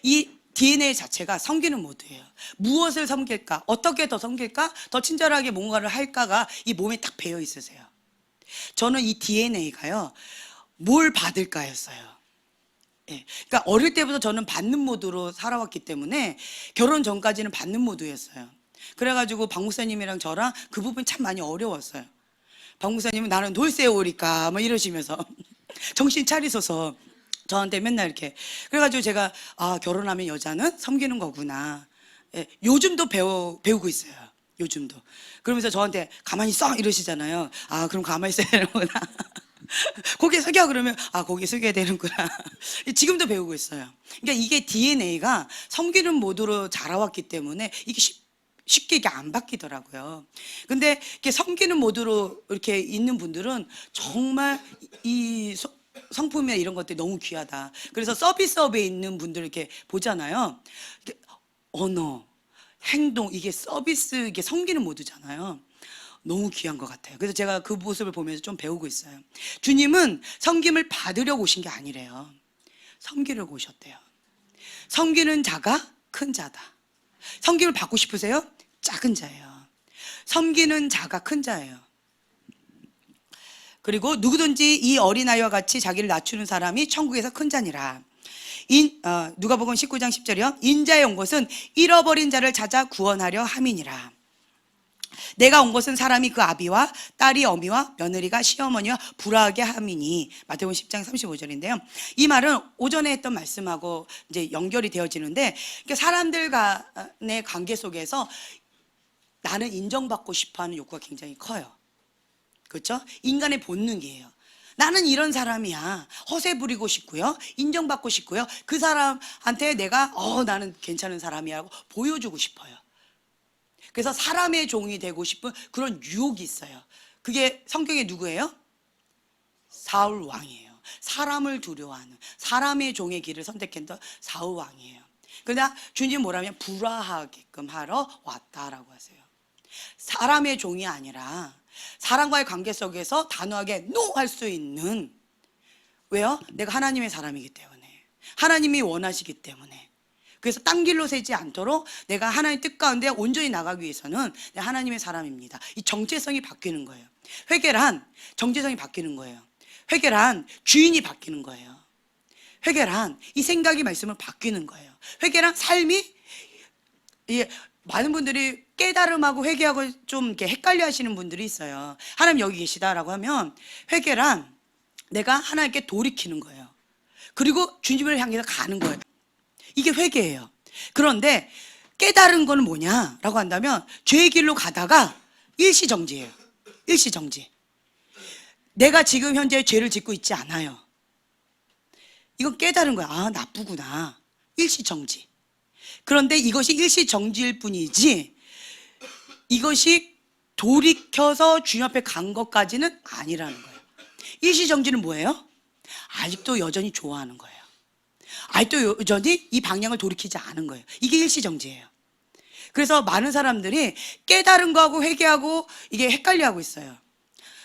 이 DNA 자체가 섬기는 모드예요. 무엇을 섬길까? 어떻게 더 섬길까? 더 친절하게 뭔가를 할까가 이 몸에 딱 배어 있으세요. 저는 이 DNA가요, 뭘 받을까였어요. 그러니까 어릴 때부터 저는 받는 모드로 살아왔기 때문에 결혼 전까지는 받는 모드였어요. 그래가지고 박 목사님이랑 저랑 그 부분 참 많이 어려웠어요. 박 목사님은 나는 돌쇠 오리까 막 이러시면서 정신 차리소서 저한테 맨날 이렇게. 그래가지고 제가 결혼하면 여자는 섬기는 거구나. 요즘도 배우고 있어요. 요즘도. 그러면서 저한테 가만히 있어 이러시잖아요. 그럼 가만히 있어야 되는구나. 고개 숙여 그러면 고개 숙여야 되는구나. 지금도 배우고 있어요. 그러니까 이게 DNA가 섬기는 모드로 자라왔기 때문에 이게 쉽게 이게 안 바뀌더라고요. 근데 이렇게 섬기는 모드로 이렇게 있는 분들은 정말 이 성품이나 이런 것들이 너무 귀하다. 그래서 서비스업에 있는 분들 이렇게 보잖아요. 언어, 행동, 이게 서비스, 이게 섬기는 모드잖아요. 너무 귀한 것 같아요. 그래서 제가 그 모습을 보면서 좀 배우고 있어요. 주님은 섬김을 받으려고 오신 게 아니래요. 섬기려고 오셨대요. 섬기는 자가 큰 자다. 섬김을 받고 싶으세요? 작은 자예요. 섬기는 자가 큰 자예요. 그리고 누구든지 이 어린아이와 같이 자기를 낮추는 사람이 천국에서 큰 자니라. 누가복음 19장 10절이요. 인자에 온 것은 잃어버린 자를 찾아 구원하려 함이니라. 내가 온 것은 사람이 그 아비와 딸이 어미와 며느리가 시어머니와 불화하게 함이니. 마태복음 10장 35절인데요. 이 말은 오전에 했던 말씀하고 이제 연결이 되어지는데, 그러니까 사람들 간의 관계 속에서 나는 인정받고 싶어하는 욕구가 굉장히 커요. 그렇죠? 인간의 본능이에요. 나는 이런 사람이야. 허세 부리고 싶고요. 인정받고 싶고요. 그 사람한테 내가 나는 괜찮은 사람이라고 보여주고 싶어요. 그래서 사람의 종이 되고 싶은 그런 유혹이 있어요. 그게 성경에 누구예요? 사울 왕이에요. 사람을 두려워하는, 사람의 종의 길을 선택했던 사울 왕이에요. 그러나 주님 뭐라면 불화하게끔 하러 왔다라고 하세요. 사람의 종이 아니라 사람과의 관계 속에서 단호하게 NO 할 수 있는. 왜요? 내가 하나님의 사람이기 때문에, 하나님이 원하시기 때문에. 그래서 딴 길로 새지 않도록 내가 하나님의 뜻 가운데 온전히 나가기 위해서는 내가 하나님의 사람입니다. 이 정체성이 바뀌는 거예요. 회개란 정체성이 바뀌는 거예요. 회개란 주인이 바뀌는 거예요. 회개란 이 생각이 말씀을 바뀌는 거예요. 회개란 삶이, 많은 분들이 깨달음하고 회개하고 좀 이렇게 헷갈려 하시는 분들이 있어요. 하나님 여기 계시다라고 하면 회개란 내가 하나님께 돌이키는 거예요. 그리고 주님을 향해서 가는 거예요. 이게 회개예요. 그런데 깨달은 거는 뭐냐라고 한다면 죄의 길로 가다가 일시정지예요. 일시정지. 내가 지금 현재 죄를 짓고 있지 않아요. 이건 깨달은 거야. 나쁘구나. 일시정지. 그런데 이것이 일시정지일 뿐이지 이것이 돌이켜서 주님 앞에 간 것까지는 아니라는 거예요. 일시정지는 뭐예요? 아직도 여전히 좋아하는 거예요. 아직도 여전히 이 방향을 돌이키지 않은 거예요. 이게 일시정지예요. 그래서 많은 사람들이 깨달은 거하고 회개하고 이게 헷갈려하고 있어요.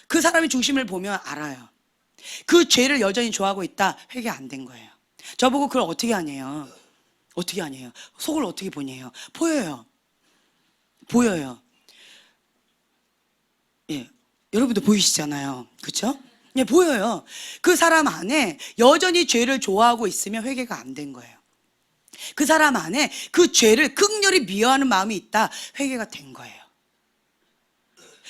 그 사람의 중심을 보면 알아요. 그 죄를 여전히 좋아하고 있다. 회개 안 된 거예요. 저보고 그걸 어떻게 하냐요. 어떻게 하냐요. 속을 어떻게 보냐요. 보여요. 보여요. 여러분도 보이시잖아요. 그렇죠? 보여요. 그 사람 안에 여전히 죄를 좋아하고 있으면 회개가 안 된 거예요. 그 사람 안에 그 죄를 극렬히 미워하는 마음이 있다. 회개가 된 거예요.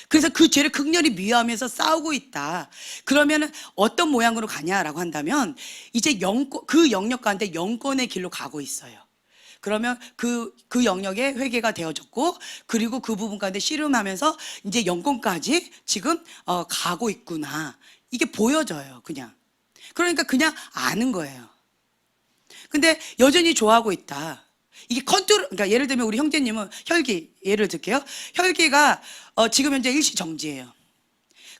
그래서 그 죄를 극렬히 미워하면서 싸우고 있다. 그러면은 어떤 모양으로 가냐라고 한다면 이제 그 영역 가운데 영권의 길로 가고 있어요. 그러면 그 영역에 회개가 되어졌고, 그리고 그 부분 가운데 씨름하면서 이제 영권까지 지금 가고 있구나. 이게 보여져요, 그냥. 그러니까 그냥 아는 거예요. 근데 여전히 좋아하고 있다. 이게 컨트롤, 그러니까 예를 들면 우리 형제님은 혈기, 예를 들게요. 혈기가 지금 현재 일시정지예요.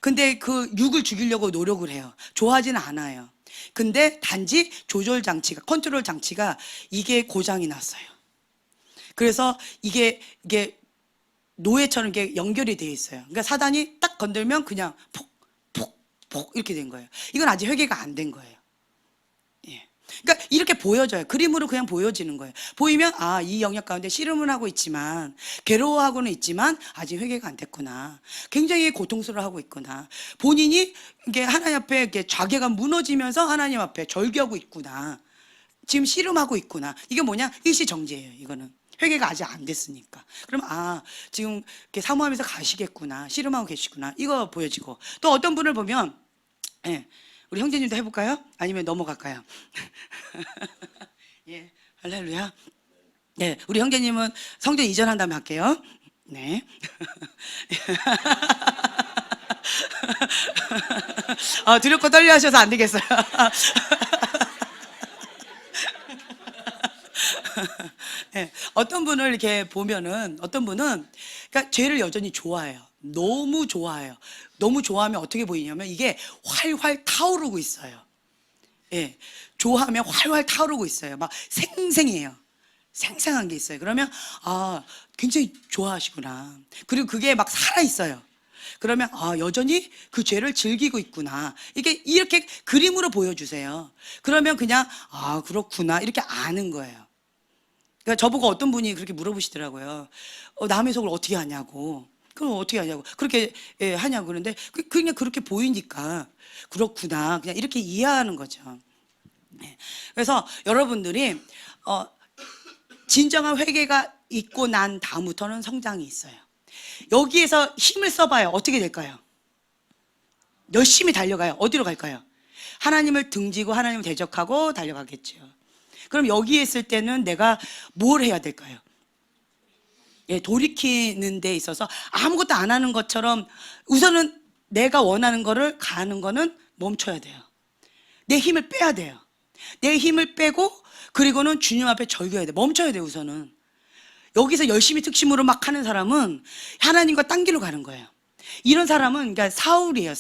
근데 그 육을 죽이려고 노력을 해요. 좋아하지는 않아요. 근데 단지 조절 장치가, 컨트롤 장치가 이게 고장이 났어요. 그래서 이게 노예처럼 이게 연결이 되어 있어요. 그러니까 사단이 딱 건들면 그냥 폭 이렇게 된 거예요. 이건 아직 회개가 안 된 거예요. 예. 그러니까 이렇게 보여져요. 그림으로 그냥 보여지는 거예요. 보이면 이 영역 가운데 씨름을 하고 있지만, 괴로워하고는 있지만 아직 회개가 안 됐구나. 굉장히 고통스러워하고 있구나. 본인이 이게 하나님 앞에 이렇게 자괴가 무너지면서 하나님 앞에 절규하고 있구나. 지금 씨름하고 있구나. 이게 뭐냐? 일시정지예요. 이거는 회개가 아직 안 됐으니까. 그럼 지금 이렇게 사모하면서 가시겠구나. 씨름하고 계시구나. 이거 보여지고, 또 어떤 분을 보면, 예, 우리 형제님도 해볼까요? 아니면 넘어갈까요? 예, 할렐루야. 네, 우리 형제님은 성전 이전한 다음에 할게요. 네. 두렵고 떨려 하셔서 안 되겠어요. 네, 어떤 분을 이렇게 보면은, 어떤 분은 그러니까 죄를 여전히 좋아해요. 너무 좋아해요. 너무 좋아하면 어떻게 보이냐면 이게 활활 타오르고 있어요. 예, 좋아하면 활활 타오르고 있어요. 막 생생해요. 생생한 게 있어요. 그러면 굉장히 좋아하시구나. 그리고 그게 막 살아 있어요. 그러면 여전히 그 죄를 즐기고 있구나. 이게 이렇게 그림으로 보여주세요. 그러면 그냥 그렇구나 이렇게 아는 거예요. 그러니까 저보고 어떤 분이 그렇게 물어보시더라고요. 남의 속을 어떻게 하냐고. 그럼 어떻게 하냐고. 그렇게 하냐고. 그런데 그냥 그렇게 보이니까 그렇구나. 그냥 이렇게 이해하는 거죠. 그래서 여러분들이 진정한 회개가 있고 난 다음부터는 성장이 있어요. 여기에서 힘을 써봐요. 어떻게 될까요? 열심히 달려가요. 어디로 갈까요? 하나님을 등지고 하나님을 대적하고 달려가겠죠. 그럼 여기에 있을 때는 내가 뭘 해야 될까요? 예, 돌이키는 데 있어서 아무것도 안 하는 것처럼 우선은 내가 원하는 거를 가는 거는 멈춰야 돼요. 내 힘을 빼야 돼요. 내 힘을 빼고 그리고는 주님 앞에 절규해야 돼요. 멈춰야 돼요. 우선은 여기서 열심히 특심으로 막 하는 사람은 하나님과 딴 길로 가는 거예요. 이런 사람은 그러니까 사울이에요.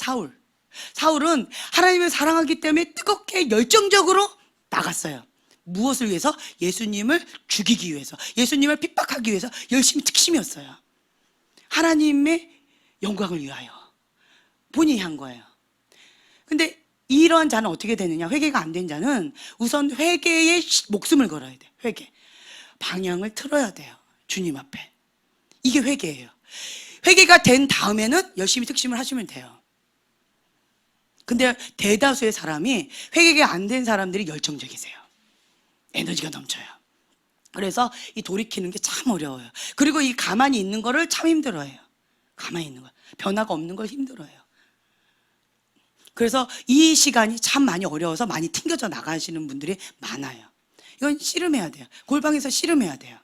사울은 하나님을 사랑하기 때문에 뜨겁게 열정적으로 나갔어요. 무엇을 위해서? 예수님을 죽이기 위해서, 예수님을 핍박하기 위해서 열심히 특심이었어요. 하나님의 영광을 위하여 본인이 한 거예요. 근데 이러한 자는 어떻게 되느냐? 회개가 안 된 자는 우선 회개에 목숨을 걸어야 돼요. 회개. 방향을 틀어야 돼요. 주님 앞에. 이게 회개예요. 회개가 된 다음에는 열심히 특심을 하시면 돼요. 근데 대다수의 사람이 회개가 안 된 사람들이 열정적이세요. 에너지가 넘쳐요. 그래서 이 돌이키는 게 참 어려워요. 그리고 이 가만히 있는 거를 참 힘들어해요. 가만히 있는 거. 변화가 없는 걸 힘들어해요. 그래서 이 시간이 참 많이 어려워서 많이 튕겨져 나가시는 분들이 많아요. 이건 씨름해야 돼요. 골방에서 씨름해야 돼요.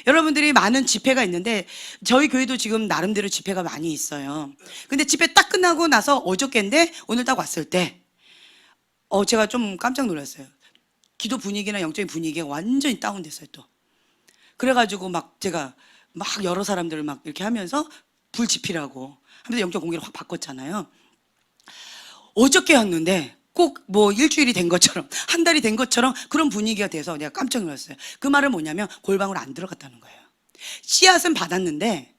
여러분들이 많은 집회가 있는데 저희 교회도 지금 나름대로 집회가 많이 있어요. 근데 집회 딱 끝나고 나서 어저께인데 오늘 딱 왔을 때 제가 좀 깜짝 놀랐어요. 기도 분위기나 영적인 분위기가 완전히 다운됐어요. 또 그래가지고 막 제가 막 여러 사람들을 막 이렇게 하면서 불 지피라고 하면서 영적 공기를 확 바꿨잖아요. 어저께였는데 꼭 뭐 일주일이 된 것처럼 한 달이 된 것처럼 그런 분위기가 돼서 내가 깜짝 놀랐어요. 그 말은 뭐냐면 골방으로 안 들어갔다는 거예요. 씨앗은 받았는데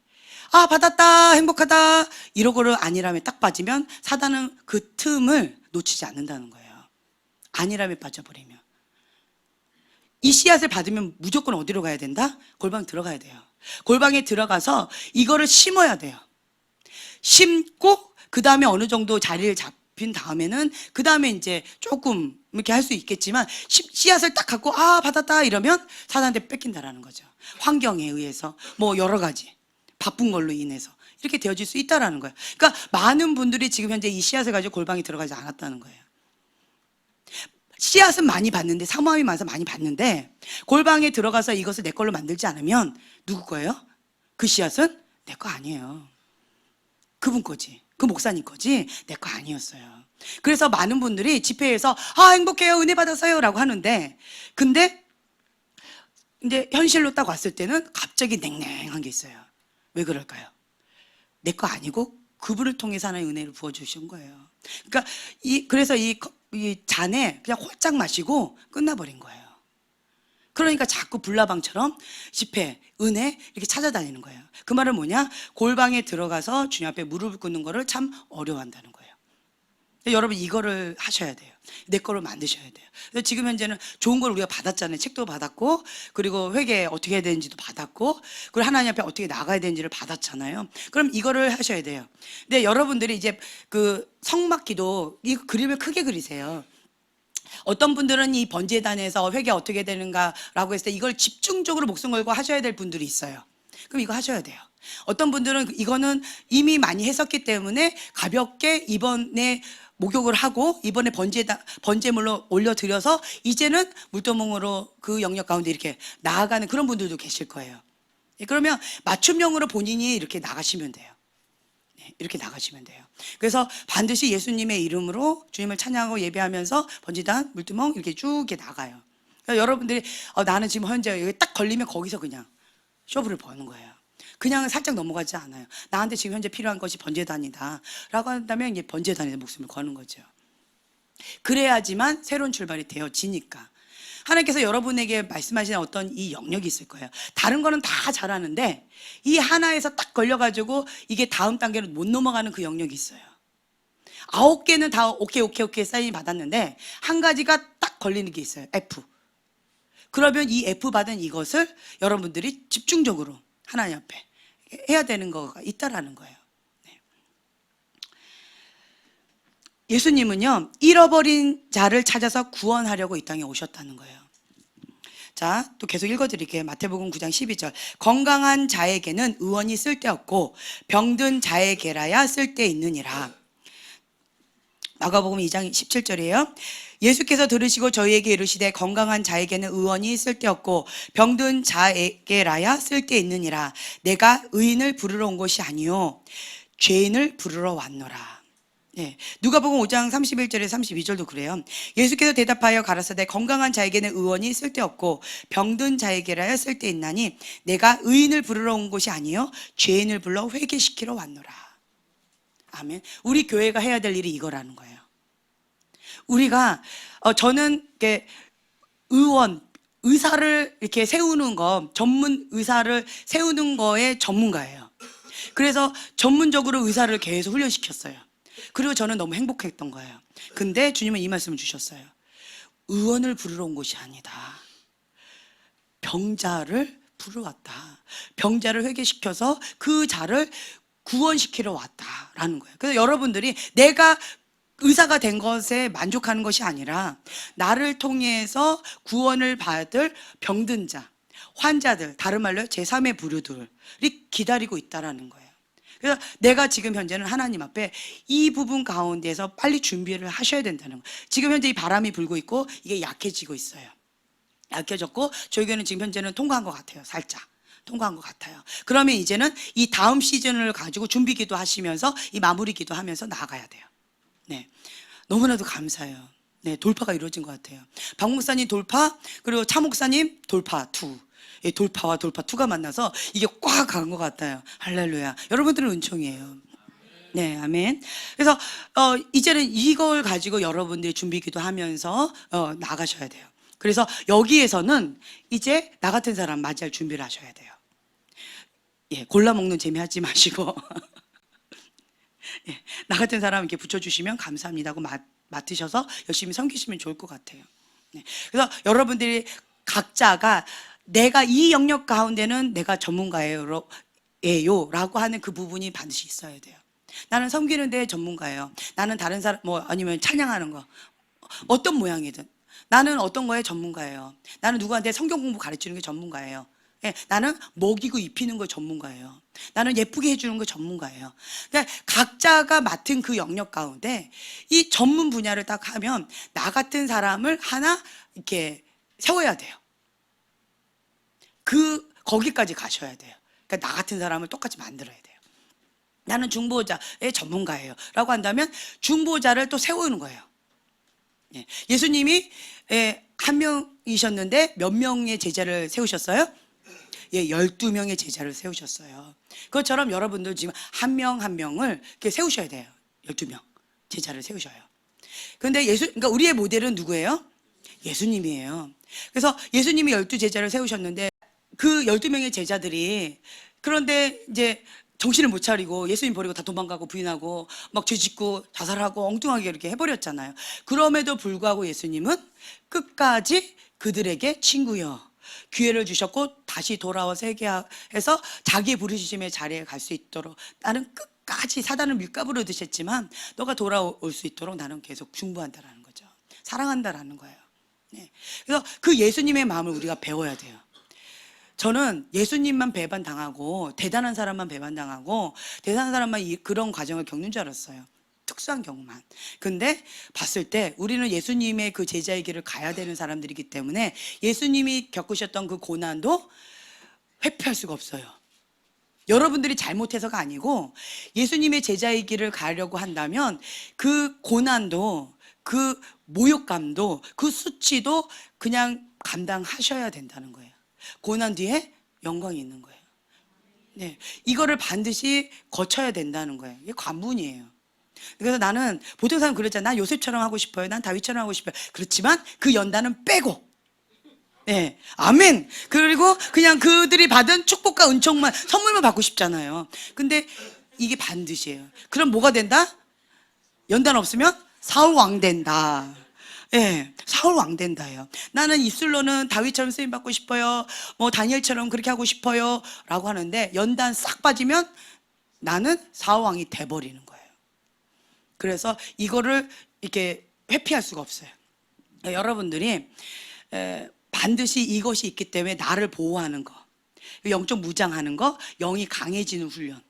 받았다 행복하다 이러고를 아니람에 딱 빠지면 사단은 그 틈을 놓치지 않는다는 거예요. 아니람에 빠져버리면 이 씨앗을 받으면 무조건 어디로 가야 된다? 골방 들어가야 돼요. 골방에 들어가서 이거를 심어야 돼요. 심고 그 다음에 어느 정도 자리를 잡힌 다음에는 그 다음에 이제 조금 이렇게 할 수 있겠지만 씨앗을 딱 갖고 받았다 이러면 사단한테 뺏긴다라는 거죠. 환경에 의해서 뭐 여러 가지 바쁜 걸로 인해서 이렇게 되어질 수 있다라는 거예요. 그러니까 많은 분들이 지금 현재 이 씨앗을 가지고 골방에 들어가지 않았다는 거예요. 씨앗은 많이 봤는데, 사모함이 많아서 많이 봤는데, 골방에 들어가서 이것을 내 걸로 만들지 않으면 누구 거예요? 그 씨앗은 내 거 아니에요. 그분 거지. 그 목사님 거지 내 거 아니었어요. 그래서 많은 분들이 집회에서 행복해요, 은혜 받았어요 라고 하는데, 근데 현실로 딱 왔을 때는 갑자기 냉랭한 게 있어요. 왜 그럴까요? 내 거 아니고 그분을 통해서 하나의 은혜를 부어주신 거예요. 그러니까 그래서 이 잔에 그냥 홀짝 마시고 끝나버린 거예요. 그러니까 자꾸 불나방처럼 집회, 은혜 이렇게 찾아다니는 거예요. 그 말은 뭐냐? 골방에 들어가서 주님 앞에 무릎을 꿇는 거를 참 어려워한다는 거예요. 여러분 이거를 하셔야 돼요. 내 거를 만드셔야 돼요. 그래서 지금 현재는 좋은 걸 우리가 받았잖아요. 책도 받았고, 그리고 회개 어떻게 해야 되는지도 받았고, 그리고 하나님 앞에 어떻게 나가야 되는지를 받았잖아요. 그럼 이거를 하셔야 돼요. 근데 여러분들이 이제 그 성막기도 이 그림을 크게 그리세요. 어떤 분들은 이 번제단에서 회개 어떻게 되는가라고 했을 때 이걸 집중적으로 목숨 걸고 하셔야 될 분들이 있어요. 그럼 이거 하셔야 돼요. 어떤 분들은 이거는 이미 많이 했었기 때문에 가볍게 이번에 목욕을 하고 이번에 번제물로 올려드려서 이제는 물도멍으로 그 영역 가운데 이렇게 나아가는 그런 분들도 계실 거예요. 그러면 맞춤형으로 본인이 이렇게 나가시면 돼요. 이렇게 나가시면 돼요. 그래서 반드시 예수님의 이름으로 주님을 찬양하고 예배하면서 번제단, 물두멍 이렇게 쭉 이렇게 나가요. 그러니까 여러분들이 나는 지금 현재 여기 딱 걸리면 거기서 그냥 쇼부를 버는 거예요. 그냥 살짝 넘어가지 않아요. 나한테 지금 현재 필요한 것이 번제단이다 라고 한다면 이제 번제단에서 목숨을 거는 거죠. 그래야지만 새로운 출발이 되어지니까. 하나님께서 여러분에게 말씀하시는 어떤 이 영역이 있을 거예요. 다른 거는 다 잘하는데 이 하나에서 딱 걸려가지고 이게 다음 단계로 못 넘어가는 그 영역이 있어요. 9개는 다 오케이 사인이 받았는데 한 가지가 딱 걸리는 게 있어요. F. 그러면 이 F 받은 이것을 여러분들이 집중적으로 하나님 앞에 해야 되는 거가 있다라는 거예요. 예수님은요, 잃어버린 자를 찾아서 구원하려고 이 땅에 오셨다는 거예요. 자, 또 계속 읽어드릴게요. 마태복음 9장 12절. 건강한 자에게는 의원이 쓸데없고 병든 자에게라야 쓸데있느니라. 마가복음 2장 17절이에요. 예수께서 들으시고 저희에게 이르시되 건강한 자에게는 의원이 쓸데없고 병든 자에게라야 쓸데있느니라. 내가 의인을 부르러 온 것이 아니요 죄인을 부르러 왔노라. 누가복음 5장 31절에 32절도 그래요. 예수께서 대답하여 가라사대 건강한 자에게는 의원이 쓸데없고 병든 자에게라야 쓸데있나니 내가 의인을 부르러 온 것이 아니요 죄인을 불러 회개시키러 왔노라. 아멘. 우리 교회가 해야 될 일이 이거라는 거예요. 우리가 저는 이렇게 의사를 이렇게 세우는 거, 전문 의사를 세우는 거에 전문가예요. 그래서 전문적으로 의사를 계속 훈련시켰어요. 그리고 저는 너무 행복했던 거예요. 근데 주님은 이 말씀을 주셨어요. 의원을 부르러 온 것이 아니다. 병자를 부르러 왔다. 병자를 회개시켜서 그 자를 구원시키러 왔다라는 거예요. 그래서 여러분들이 내가 의사가 된 것에 만족하는 것이 아니라 나를 통해서 구원을 받을 병든 자, 환자들, 다른 말로 제3의 부류들이 기다리고 있다라는 거예요. 그래서 내가 지금 현재는 하나님 앞에 이 부분 가운데서 빨리 준비를 하셔야 된다는 거예요. 지금 현재 이 바람이 불고 있고 이게 약해지고 있어요. 약해졌고 저희 교회는 지금 현재는 통과한 것 같아요. 살짝 통과한 것 같아요. 그러면 이제는 이 다음 시즌을 가지고 준비 기도하시면서 이 마무리 기도하면서 나아가야 돼요. 네, 너무나도 감사해요. 네, 돌파가 이루어진 것 같아요. 박 목사님 돌파, 그리고 차 목사님 돌파 2. 돌파와 돌파 2가 만나서 이게 꽉 간 것 같아요. 할렐루야. 여러분들은 은총이에요. 네, 아멘. 그래서 이제는 이걸 가지고 여러분들이 준비 기도하면서 나가셔야 돼요. 그래서 여기에서는 이제 나 같은 사람 맞이할 준비를 하셔야 돼요. 골라 먹는 재미 하지 마시고 나 같은 사람 이렇게 붙여주시면 감사합니다 하고 맡으셔서 열심히 섬기시면 좋을 것 같아요. 그래서 여러분들이 각자가 내가 이 영역 가운데는 내가 전문가예요 라고 하는 그 부분이 반드시 있어야 돼요. 나는 섬기는 데 전문가예요. 나는 다른 사람 아니면 찬양하는 거 어떤 모양이든 나는 어떤 거에 전문가예요. 나는 누구한테 성경 공부 가르치는 게 전문가예요. 나는 먹이고 입히는 거 전문가예요. 나는 예쁘게 해주는 거 전문가예요. 그러니까 각자가 맡은 그 영역 가운데 이 전문 분야를 딱 하면 나 같은 사람을 하나 이렇게 세워야 돼요. 거기까지 가셔야 돼요. 그러니까 나 같은 사람을 똑같이 만들어야 돼요. 나는 중보자의 전문가예요 라고 한다면 중보자를 또 세우는 거예요. 예수님이 한 명이셨는데 몇 명의 제자를 세우셨어요? 12명의 제자를 세우셨어요. 그것처럼 여러분들 지금 한 명 한 명을 이렇게 세우셔야 돼요. 12명 제자를 세우셔요. 그런데 그러니까 우리의 모델은 누구예요? 예수님이에요. 그래서 예수님이 12제자를 세우셨는데 그 12명의 제자들이 그런데 이제 정신을 못 차리고 예수님 버리고 다 도망가고 부인하고 막 죄짓고 자살하고 엉뚱하게 이렇게 해버렸잖아요. 그럼에도 불구하고 예수님은 끝까지 그들에게 친구여 기회를 주셨고 다시 돌아와서 회개해서 자기의 부르심의 자리에 갈 수 있도록 나는 끝까지 사단을 밀가부로 드셨지만 너가 돌아올 수 있도록 나는 계속 중보한다라는 거죠. 사랑한다라는 거예요. 그래서 그 예수님의 마음을 우리가 배워야 돼요. 저는 예수님만 배반당하고 대단한 사람만 배반당하고 대단한 사람만 그런 과정을 겪는 줄 알았어요. 특수한 경우만. 근데 봤을 때 우리는 예수님의 그 제자의 길을 가야 되는 사람들이기 때문에 예수님이 겪으셨던 그 고난도 회피할 수가 없어요. 여러분들이 잘못해서가 아니고 예수님의 제자의 길을 가려고 한다면 그 고난도 그 모욕감도 그 수치도 그냥 감당하셔야 된다는 거예요. 고난 뒤에 영광이 있는 거예요. 이거를 반드시 거쳐야 된다는 거예요. 이게 관문이에요. 그래서 나는 보통 사람 그랬잖아. 난 요셉처럼 하고 싶어요. 난 다윗처럼 하고 싶어요. 그렇지만 그 연단은 빼고. 아멘. 그리고 그냥 그들이 받은 축복과 은총만 선물만 받고 싶잖아요. 근데 이게 반드시예요. 그럼 뭐가 된다? 연단 없으면 사울 왕 된다. 사울 왕 된다요. 나는 입술로는 다윗처럼 쓰임 받고 싶어요. 뭐 다니엘처럼 그렇게 하고 싶어요. 라고 하는데 연단 싹 빠지면 나는 사울 왕이 돼버리는 거예요. 그래서 이거를 이렇게 회피할 수가 없어요. 여러분들이 반드시 이것이 있기 때문에 나를 보호하는 거, 영적 무장하는 거, 영이 강해지는 훈련.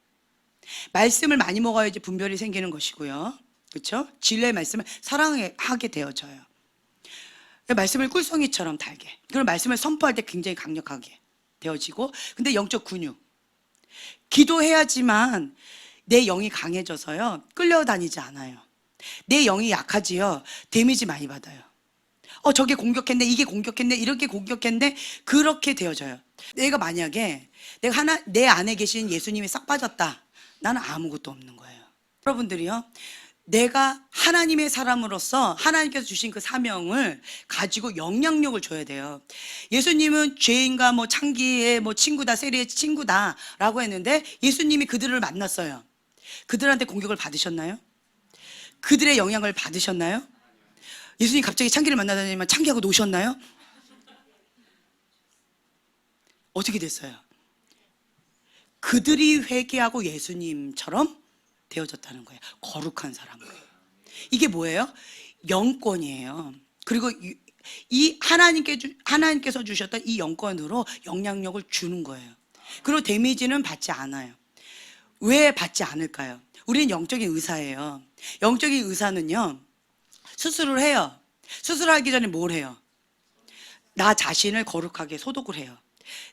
말씀을 많이 먹어야지 분별이 생기는 것이고요. 그렇죠? 진리의 말씀을 사랑하게 되어져요. 말씀을 꿀송이처럼 달게. 그리고 말씀을 선포할 때 굉장히 강력하게 되어지고. 근데 영적 근육. 기도해야지만 내 영이 강해져서요. 끌려다니지 않아요. 내 영이 약하지요. 데미지 많이 받아요. 저게 공격했네, 이게 공격했네, 이렇게 공격했네. 그렇게 되어져요. 내가 만약에 내 안에 계신 예수님이 싹 빠졌다. 나는 아무것도 없는 거예요. 여러분들이요. 내가 하나님의 사람으로서 하나님께서 주신 그 사명을 가지고 영향력을 줘야 돼요. 예수님은 죄인과 뭐 창기의 뭐 친구다, 세리의 친구다 라고 했는데 예수님이 그들을 만났어요. 그들한테 공격을 받으셨나요? 그들의 영향을 받으셨나요? 예수님 갑자기 창기를 만나다니면 창기하고 노셨나요? 어떻게 됐어요? 그들이 회개하고 예수님처럼 되어졌다는 거예요. 거룩한 사람으로. 이게 뭐예요? 영권이에요. 그리고 이 하나님께서 주셨던 이 영권으로 영향력을 주는 거예요. 그리고 데미지는 받지 않아요. 왜 받지 않을까요? 우리는 영적인 의사예요. 영적인 의사는요, 수술을 해요. 수술하기 전에 뭘 해요? 나 자신을 거룩하게 소독을 해요.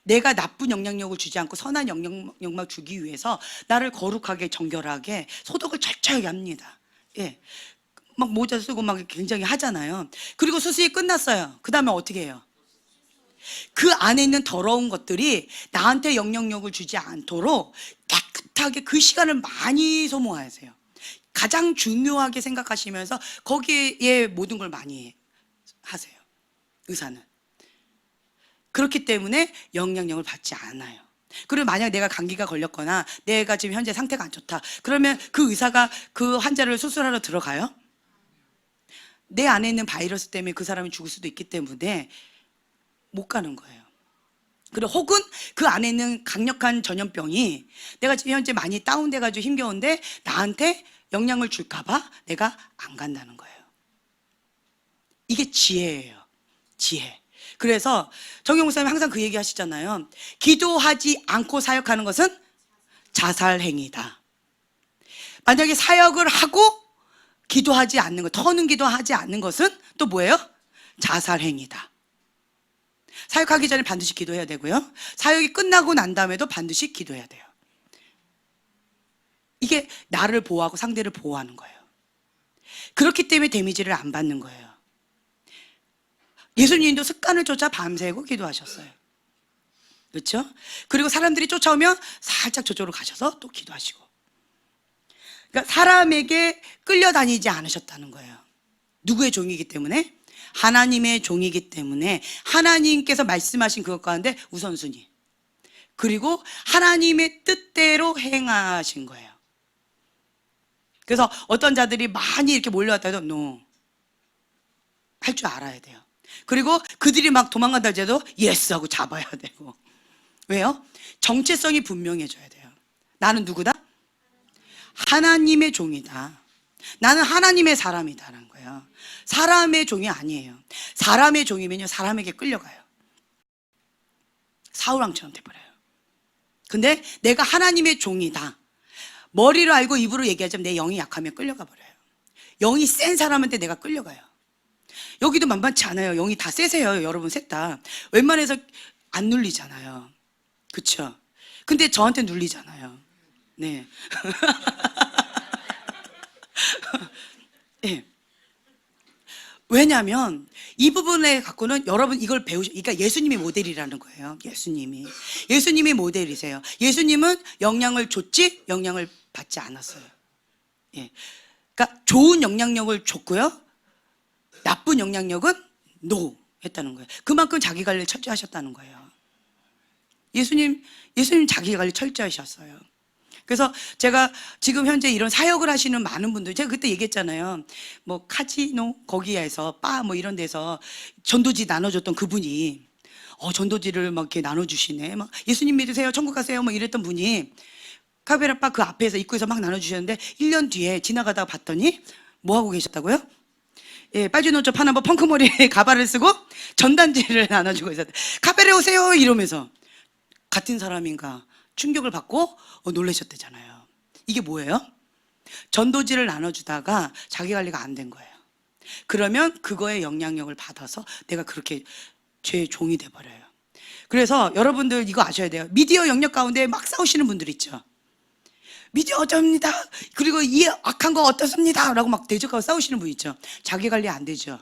내가 나쁜 영향력을 주지 않고 선한 영향력만 주기 위해서 나를 거룩하게 정결하게 소독을 철저하게 합니다. 막 모자 쓰고 막 굉장히 하잖아요. 그리고 수술이 끝났어요. 그 다음에 어떻게 해요? 그 안에 있는 더러운 것들이 나한테 영향력을 주지 않도록 깨끗하게 그 시간을 많이 소모하세요. 가장 중요하게 생각하시면서 거기에 모든 걸 많이 하세요. 의사는. 그렇기 때문에 영향력을 받지 않아요. 그리고 만약 내가 감기가 걸렸거나 내가 지금 현재 상태가 안 좋다. 그러면 그 의사가 그 환자를 수술하러 들어가요? 내 안에 있는 바이러스 때문에 그 사람이 죽을 수도 있기 때문에 못 가는 거예요. 그리고 혹은 그 안에 있는 강력한 전염병이 내가 지금 현재 많이 다운돼가지고 힘겨운데 나한테 영향을 줄까봐 내가 안 간다는 거예요. 이게 지혜예요. 지혜. 그래서 정경 목사님 항상 그 얘기 하시잖아요. 기도하지 않고 사역하는 것은 자살행위다. 만약에 사역을 하고 기도하지 않는 것, 더는 기도하지 않는 것은 또 뭐예요? 자살행위다. 사역하기 전에 반드시 기도해야 되고요. 사역이 끝나고 난 다음에도 반드시 기도해야 돼요. 이게 나를 보호하고 상대를 보호하는 거예요. 그렇기 때문에 데미지를 안 받는 거예요. 예수님도 습관을 쫓아 밤새고 기도하셨어요. 그렇죠? 그리고 사람들이 쫓아오면 살짝 저쪽으로 가셔서 또 기도하시고. 그러니까 사람에게 끌려다니지 않으셨다는 거예요. 누구의 종이기 때문에? 하나님의 종이기 때문에 하나님께서 말씀하신 그것 가운데 우선순위. 그리고 하나님의 뜻대로 행하신 거예요. 그래서 어떤 자들이 많이 이렇게 몰려왔다 해도 no. 할 줄 알아야 돼요. 그리고 그들이 막 도망간다 해도 예스 하고 잡아야 되고. 왜요? 정체성이 분명해져야 돼요. 나는 누구다? 하나님의 종이다. 나는 하나님의 사람이다라는 거예요. 사람의 종이 아니에요. 사람의 종이면요, 사람에게 끌려가요. 사울왕처럼 돼버려요. 근데 내가 하나님의 종이다. 머리로 알고 입으로 얘기하자면 내 영이 약하면 끌려가 버려요. 영이 센 사람한테 내가 끌려가요. 여기도 만만치 않아요. 영이 다 세세요. 여러분 셋 다. 웬만해서 안 눌리잖아요. 그쵸? 근데 저한테 눌리잖아요. 네. 네. 왜냐하면 이 부분에 갖고는 여러분 이걸 그러니까 예수님이 모델이라는 거예요. 예수님이 모델이세요. 예수님은 영향을 줬지 영향을 받지 않았어요. 예. 그러니까 좋은 영향력을 줬고요. 나쁜 영향력은 노 했다는 거예요. 그만큼 자기 관리를 철저히 하셨다는 거예요. 예수님 자기 관리 철저히 하셨어요. 그래서 제가 지금 현재 이런 사역을 하시는 많은 분들, 제가 그때 얘기했잖아요. 뭐 카지노 거기에서 바 뭐 이런 데서 전도지 나눠줬던 그분이 전도지를 막 이렇게 나눠주시네. 막 예수님 믿으세요, 천국 가세요, 뭐 이랬던 분이 카베라바 그 앞에서 입구에서 막 나눠주셨는데 1년 뒤에 지나가다가 봤더니 뭐 하고 계셨다고요? 예, 빠진 옷 저 파나보 펑크머리에 가발을 쓰고 전단지를 나눠주고 있었대. 카베레 오세요 이러면서 같은 사람인가 충격을 받고 놀라셨대잖아요. 이게 뭐예요? 전도지를 나눠주다가 자기 관리가 안 된 거예요. 그러면 그거에 영향력을 받아서 내가 그렇게 죄의 종이 돼버려요. 그래서 여러분들 이거 아셔야 돼요. 미디어 영역 가운데 막 싸우시는 분들 있죠. 미디어 어쩝니다. 그리고 이 악한 거 어떻습니다. 라고 막 대적하고 싸우시는 분 있죠. 자기 관리 안 되죠.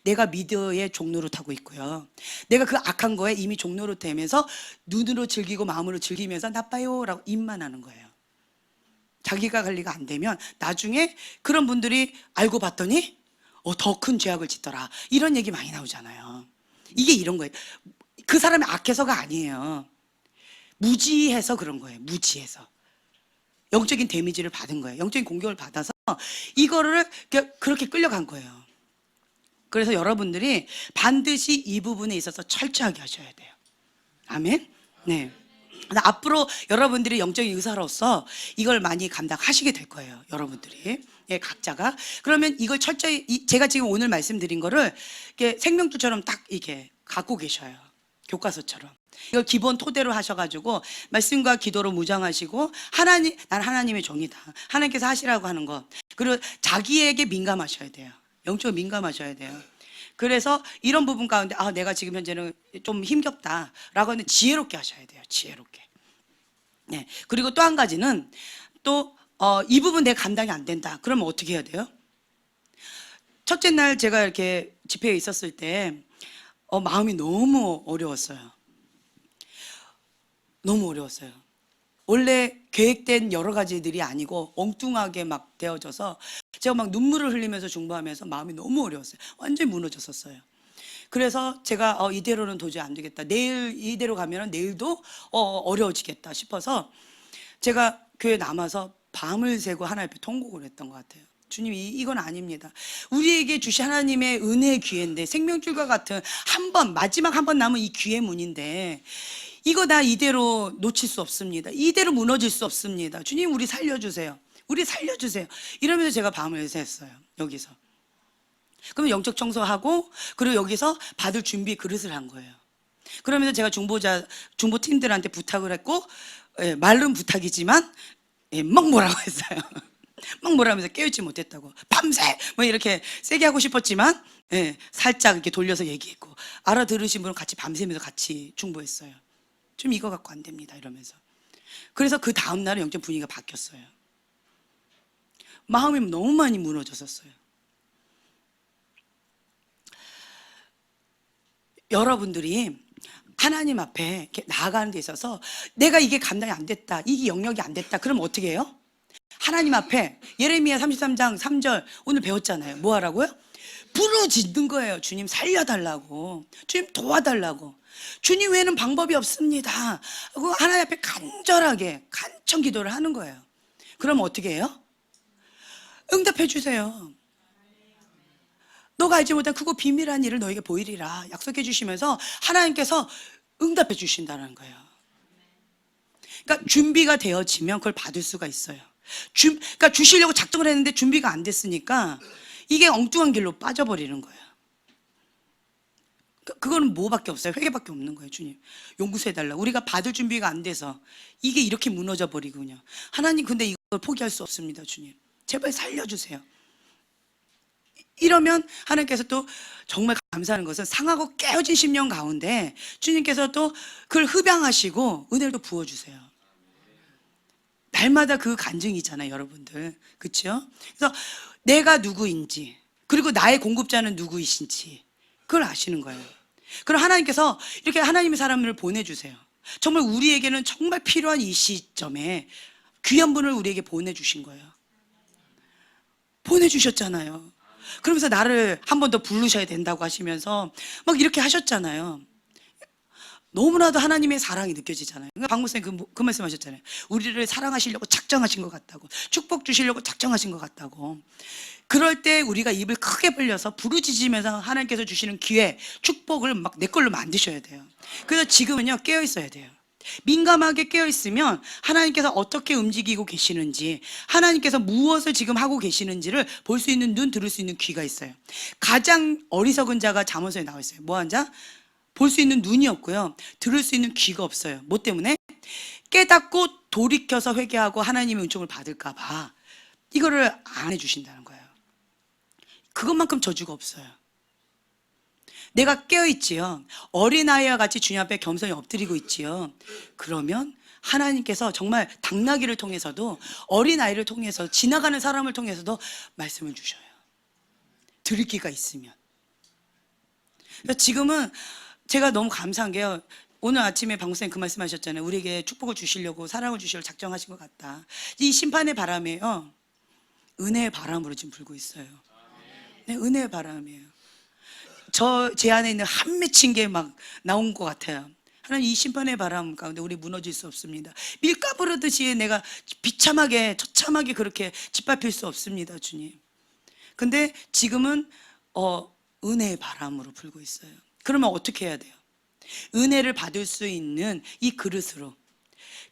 내가 미디어의 종로로 타고 있고요. 내가 그 악한 거에 이미 종로로 되면서 눈으로 즐기고 마음으로 즐기면서 나빠요 라고 입만 하는 거예요. 자기가 관리가 안 되면 나중에 그런 분들이 알고 봤더니 더 큰 죄악을 짓더라. 이런 얘기 많이 나오잖아요. 이게 이런 거예요. 그 사람이 악해서가 아니에요. 무지해서 그런 거예요. 무지해서. 영적인 데미지를 받은 거예요. 영적인 공격을 받아서 이거를 그렇게 끌려간 거예요. 그래서 여러분들이 반드시 이 부분에 있어서 철저하게 하셔야 돼요. 아멘? 네. 앞으로 여러분들이 영적인 의사로서 이걸 많이 감당하시게 될 거예요. 여러분들이. 예, 각자가. 그러면 이걸 철저히, 제가 지금 오늘 말씀드린 거를 이렇게 생명줄처럼 딱 이렇게 갖고 계셔요. 교과서처럼. 이걸 기본 토대로 하셔가지고 말씀과 기도로 무장하시고 난 하나님의 종이다. 하나님께서 하시라고 하는 것. 그리고 자기에게 민감하셔야 돼요. 영적으로 민감하셔야 돼요. 그래서 이런 부분 가운데 내가 지금 현재는 좀 힘겹다라고 하는 지혜롭게 하셔야 돼요. 지혜롭게. 네. 그리고 또 한 가지는 또 이 부분 내가 감당이 안 된다. 그러면 어떻게 해야 돼요? 첫째 날 제가 이렇게 집회에 있었을 때 마음이 너무 어려웠어요. 너무 어려웠어요. 원래 계획된 여러 가지들이 아니고 엉뚱하게 막 되어져서 제가 막 눈물을 흘리면서 중보하면서 마음이 너무 어려웠어요. 완전히 무너졌었어요. 그래서 제가 이대로는 도저히 안 되겠다. 내일 이대로 가면 내일도 어려워지겠다 싶어서 제가 교회에 남아서 밤을 새고 하나님 앞에 통곡을 했던 것 같아요. 주님, 이건 아닙니다. 우리에게 주신 하나님의 은혜의 기회인데, 생명줄과 같은 마지막 한 번 남은 이 기회 문인데 이거 나 이대로 놓칠 수 없습니다. 이대로 무너질 수 없습니다. 주님, 우리 살려주세요. 우리 살려주세요. 이러면서 제가 밤을 샜어요. 여기서. 그럼 영적 청소하고, 그리고 여기서 받을 준비 그릇을 한 거예요. 그러면서 제가 중보팀들한테 부탁을 했고, 예, 말은 부탁이지만, 예, 막 뭐라고 했어요. 막 뭐라 하면서 깨우지 못했다고. 밤새! 뭐 이렇게 세게 하고 싶었지만, 예, 살짝 이렇게 돌려서 얘기했고, 알아들으신 분은 같이 밤새면서 같이 중보했어요. 좀 이거 갖고 안 됩니다. 이러면서. 그래서 그 다음날은 영적 분위기가 바뀌었어요. 마음이 너무 많이 무너졌었어요. 여러분들이 하나님 앞에 이렇게 나아가는 데 있어서 내가 이게 감당이 안 됐다, 이게 영역이 안 됐다, 그럼 어떻게 해요? 하나님 앞에 예레미야 33장 3절 오늘 배웠잖아요. 뭐 하라고요? 부르짖는 거예요. 주님 살려달라고, 주님 도와달라고, 주님 외에는 방법이 없습니다. 그 하나님 앞에 간절하게 간청 기도를 하는 거예요. 그럼 어떻게 해요? 응답해 주세요. 너가 알지 못한 크고 비밀한 일을 너에게 보이리라 약속해 주시면서 하나님께서 응답해 주신다는 거예요. 그러니까 준비가 되어지면 그걸 받을 수가 있어요. 그러니까 주시려고 작정을 했는데 준비가 안 됐으니까 이게 엉뚱한 길로 빠져버리는 거예요. 그거는 뭐밖에 없어요? 회개밖에 없는 거예요. 주님 용서해달라. 우리가 받을 준비가 안 돼서 이게 이렇게 무너져 버리군요. 하나님 근데 이걸 포기할 수 없습니다. 주님 제발 살려주세요. 이러면 하나님께서 또 정말 감사하는 것은 상하고 깨어진 심령 가운데 주님께서 또 그걸 흡양하시고 은혜를 또 부어주세요. 날마다 그 간증이잖아요, 여러분들. 그렇죠? 그래서 내가 누구인지, 그리고 나의 공급자는 누구이신지 그걸 아시는 거예요. 그럼 하나님께서 이렇게 하나님의 사람을 보내주세요. 정말 우리에게는 정말 필요한 이 시점에 귀한 분을 우리에게 보내주신 거예요. 보내주셨잖아요. 그러면서 나를 한 번 더 부르셔야 된다고 하시면서 막 이렇게 하셨잖아요. 너무나도 하나님의 사랑이 느껴지잖아요. 박 목사님 그 말씀하셨잖아요. 우리를 사랑하시려고 작정하신 것 같다고, 축복 주시려고 작정하신 것 같다고. 그럴 때 우리가 입을 크게 벌려서 부르짖으면서 하나님께서 주시는 기회, 축복을 막 내 걸로 만드셔야 돼요. 그래서 지금은요, 깨어 있어야 돼요. 민감하게 깨어 있으면 하나님께서 어떻게 움직이고 계시는지, 하나님께서 무엇을 지금 하고 계시는지를 볼 수 있는 눈, 들을 수 있는 귀가 있어요. 가장 어리석은 자가 잠언서에 나와 있어요. 뭐한 자? 볼 수 있는 눈이 없고요, 들을 수 있는 귀가 없어요. 뭐 때문에? 깨닫고 돌이켜서 회개하고 하나님의 은총을 받을까 봐 이거를 안 해주신다는 거예요. 그것만큼 저주가 없어요. 내가 깨어있지요, 어린아이와 같이 주님 앞에 겸손히 엎드리고 있지요, 그러면 하나님께서 정말 당나귀를 통해서도, 어린아이를 통해서, 지나가는 사람을 통해서도 말씀을 주셔요. 들을 귀가 있으면. 그래서 지금은 제가 너무 감사한 게요, 오늘 아침에 박 목사님 그 말씀하셨잖아요. 우리에게 축복을 주시려고, 사랑을 주시려고 작정하신 것 같다. 이 심판의 바람이에요, 은혜의 바람으로 지금 불고 있어요. 네, 은혜의 바람이에요. 제 안에 있는 한 맺힌 게 막 나온 것 같아요. 하나님, 이 심판의 바람 가운데 우리 무너질 수 없습니다. 밀가부르듯이 내가 비참하게 처참하게 그렇게 짓밟힐 수 없습니다, 주님. 근데 지금은 은혜의 바람으로 불고 있어요. 그러면 어떻게 해야 돼요? 은혜를 받을 수 있는 이 그릇으로,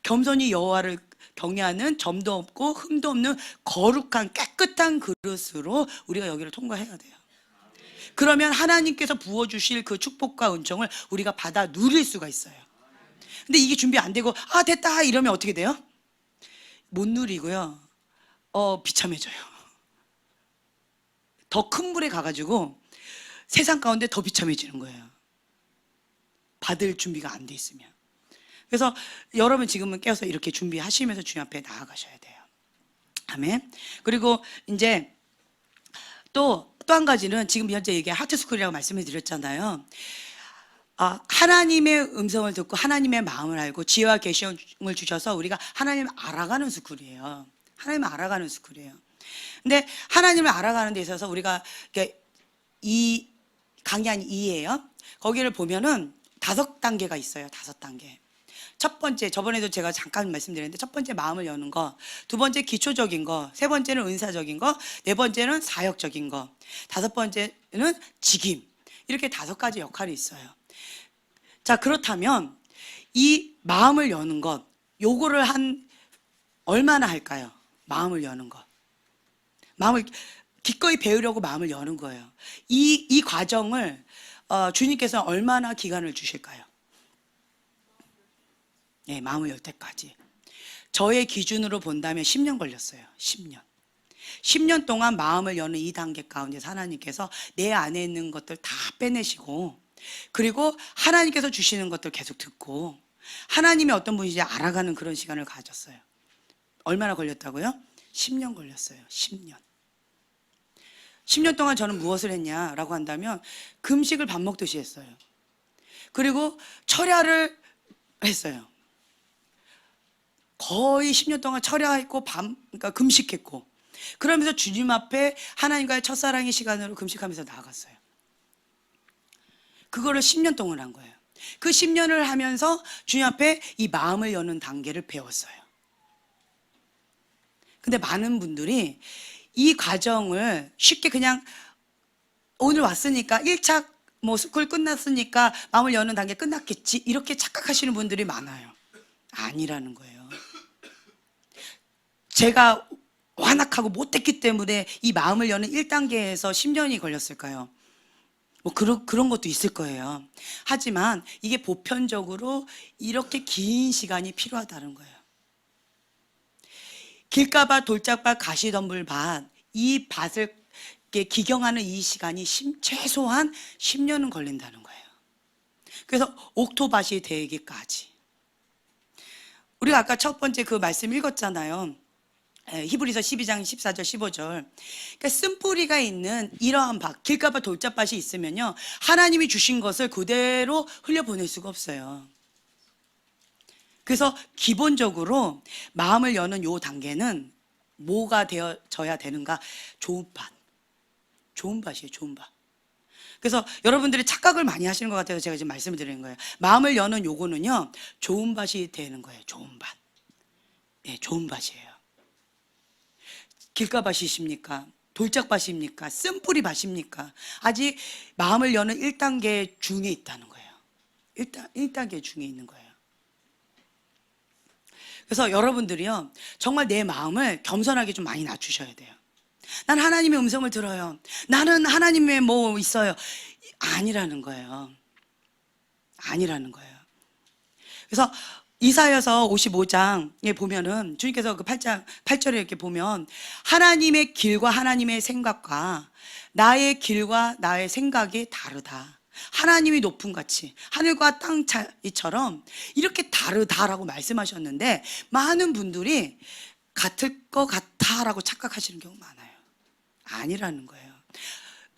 겸손히 여호와를 경외하는 점도 없고 흠도 없는 거룩한 깨끗한 그릇으로 우리가 여기를 통과해야 돼요. 그러면 하나님께서 부어주실 그 축복과 은총을 우리가 받아 누릴 수가 있어요. 근데 이게 준비 안 되고 됐다 이러면 어떻게 돼요? 못 누리고요, 비참해져요. 더 큰 물에 가가지고 세상 가운데 더 비참해지는 거예요. 받을 준비가 안 돼 있으면. 그래서 여러분 지금은 깨어서 이렇게 준비하시면서 주님 앞에 나아가셔야 돼요. 아멘. 그리고 이제 또 한 가지는 지금 현재 얘기한 하트스쿨이라고 말씀을 드렸잖아요. 하나님의 음성을 듣고 하나님의 마음을 알고 지혜와 계시를 주셔서 우리가 하나님을 알아가는 스쿨이에요. 하나님을 알아가는 스쿨이에요. 근데 하나님을 알아가는 데 있어서 우리가 이 강의 한 2예요. 거기를 보면은 5단계가 있어요. 5단계. 첫 번째, 저번에도 제가 잠깐 말씀드렸는데, 첫 번째 마음을 여는 거, 두 번째 기초적인 거, 세 번째는 은사적인 거, 네 번째는 사역적인 거, 다섯 번째는 직임. 이렇게 5가지 역할이 있어요. 자, 그렇다면 이 마음을 여는 것, 요거를 얼마나 할까요? 마음을 여는 것. 마음을 기꺼이 배우려고 마음을 여는 거예요. 이 과정을 주님께서 얼마나 기간을 주실까요? 네, 마음을 열 때까지. 저의 기준으로 본다면 10년 걸렸어요. 10년. 10년 동안 마음을 여는 이 단계 가운데서 하나님께서 내 안에 있는 것들 다 빼내시고, 그리고 하나님께서 주시는 것들 계속 듣고, 하나님이 어떤 분인지 알아가는 그런 시간을 가졌어요. 얼마나 걸렸다고요? 10년 걸렸어요. 10년. 10년 동안 저는 무엇을 했냐라고 한다면 금식을 밥 먹듯이 했어요. 그리고 철야를 했어요. 거의 10년 동안 철야했고 그러니까 금식했고, 그러면서 주님 앞에 하나님과의 첫사랑의 시간으로 금식하면서 나아갔어요. 그거를 10년 동안 한 거예요. 그 10년을 하면서 주님 앞에 이 마음을 여는 단계를 배웠어요. 근데 많은 분들이 이 과정을 쉽게 그냥 오늘 왔으니까 1차 뭐 스쿨 끝났으니까 마음을 여는 단계 끝났겠지, 이렇게 착각하시는 분들이 많아요. 아니라는 거예요. 제가 완악하고 못됐기 때문에 이 마음을 여는 1단계에서 10년이 걸렸을까요? 뭐 그런 것도 있을 거예요. 하지만 이게 보편적으로 이렇게 긴 시간이 필요하다는 거예요. 길가밭, 돌짝밭, 가시덤불밭, 이 밭을 기경하는 이 시간이 최소한 10년은 걸린다는 거예요. 그래서 옥토밭이 되기까지. 우리가 아까 첫 번째 그 말씀 읽었잖아요. 히브리서 12장 14절 15절. 그러니까 쓴뿌리가 있는 이러한 밭, 길가밭, 돌짝밭이 있으면요, 하나님이 주신 것을 그대로 흘려보낼 수가 없어요. 그래서 기본적으로 마음을 여는 요 단계는 뭐가 되어져야 되는가? 좋은 밭. 좋은 밭이에요. 좋은 밭. 그래서 여러분들이 착각을 많이 하시는 것 같아서 제가 지금 말씀을 드리는 거예요. 마음을 여는 요거는요, 좋은 밭이 되는 거예요. 좋은 밭. 네, 좋은 밭이에요. 길가밭이십니까? 돌짝밭입니까? 쓴뿌리 밭입니까? 아직 마음을 여는 1단계 중에 있다는 거예요. 1단계 중에 있는 거예요. 그래서 여러분들이요, 정말 내 마음을 겸손하게 좀 많이 낮추셔야 돼요. 난 하나님의 음성을 들어요. 나는 하나님의 뭐 있어요. 아니라는 거예요. 아니라는 거예요. 그래서 이사야서 55장에 보면은 주님께서 그 8절에 이렇게 보면 하나님의 길과 하나님의 생각과 나의 길과 나의 생각이 다르다. 하나님이 높은 같이 하늘과 땅 차이처럼 이렇게 다르다라고 말씀하셨는데, 많은 분들이 같을 것 같다라고 착각하시는 경우 많아요. 아니라는 거예요.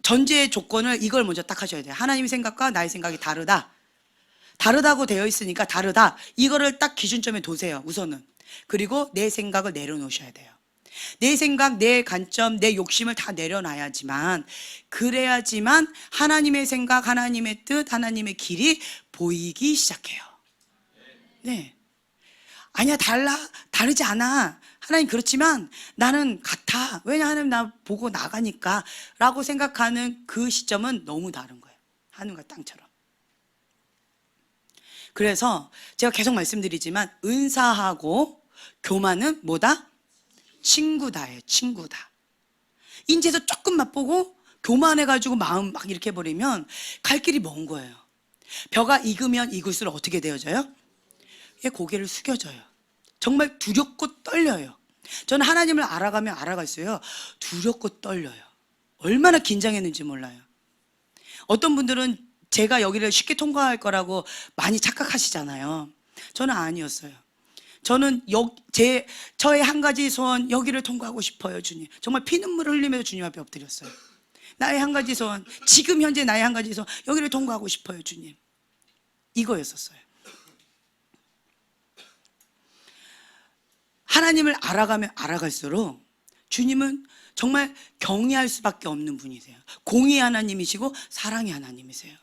전제의 조건을 이걸 먼저 딱 하셔야 돼요. 하나님의 생각과 나의 생각이 다르다. 다르다고 되어 있으니까 다르다. 이거를 딱 기준점에 두세요, 우선은. 그리고 내 생각을 내려놓으셔야 돼요. 내 생각, 내 관점, 내 욕심을 다 내려놔야지만, 그래야지만 하나님의 생각, 하나님의 뜻, 하나님의 길이 보이기 시작해요. 네. 아니야, 다르지 않아. 하나님 그렇지만 나는 같아. 왜냐, 하나님 나 보고 나가니까 라고 생각하는 그 시점은 너무 다른 거예요. 하늘과 땅처럼. 그래서 제가 계속 말씀드리지만 은사하고 교만은 뭐다? 친구다예요. 친구다. 인제에서 조금 맛보고 교만해가지고 마음 막 이렇게 해버리면 갈 길이 먼 거예요. 벼가 익으면 익을수록 어떻게 되어져요? 고개를 숙여져요. 정말 두렵고 떨려요. 저는 하나님을 알아가면 알아갈수록 두렵고 떨려요. 얼마나 긴장했는지 몰라요. 어떤 분들은 제가 여기를 쉽게 통과할 거라고 많이 착각하시잖아요. 저는 아니었어요. 저는 저의 한 가지 소원, 여기를 통과하고 싶어요, 주님. 정말 피눈물을 흘리면서 주님 앞에 엎드렸어요. 나의 한 가지 소원, 지금 현재 나의 한 가지 소원, 여기를 통과하고 싶어요, 주님. 이거였었어요. 하나님을 알아가면 알아갈수록 주님은 정말 경외할 수밖에 없는 분이세요. 공의의 하나님이시고 사랑의 하나님이세요.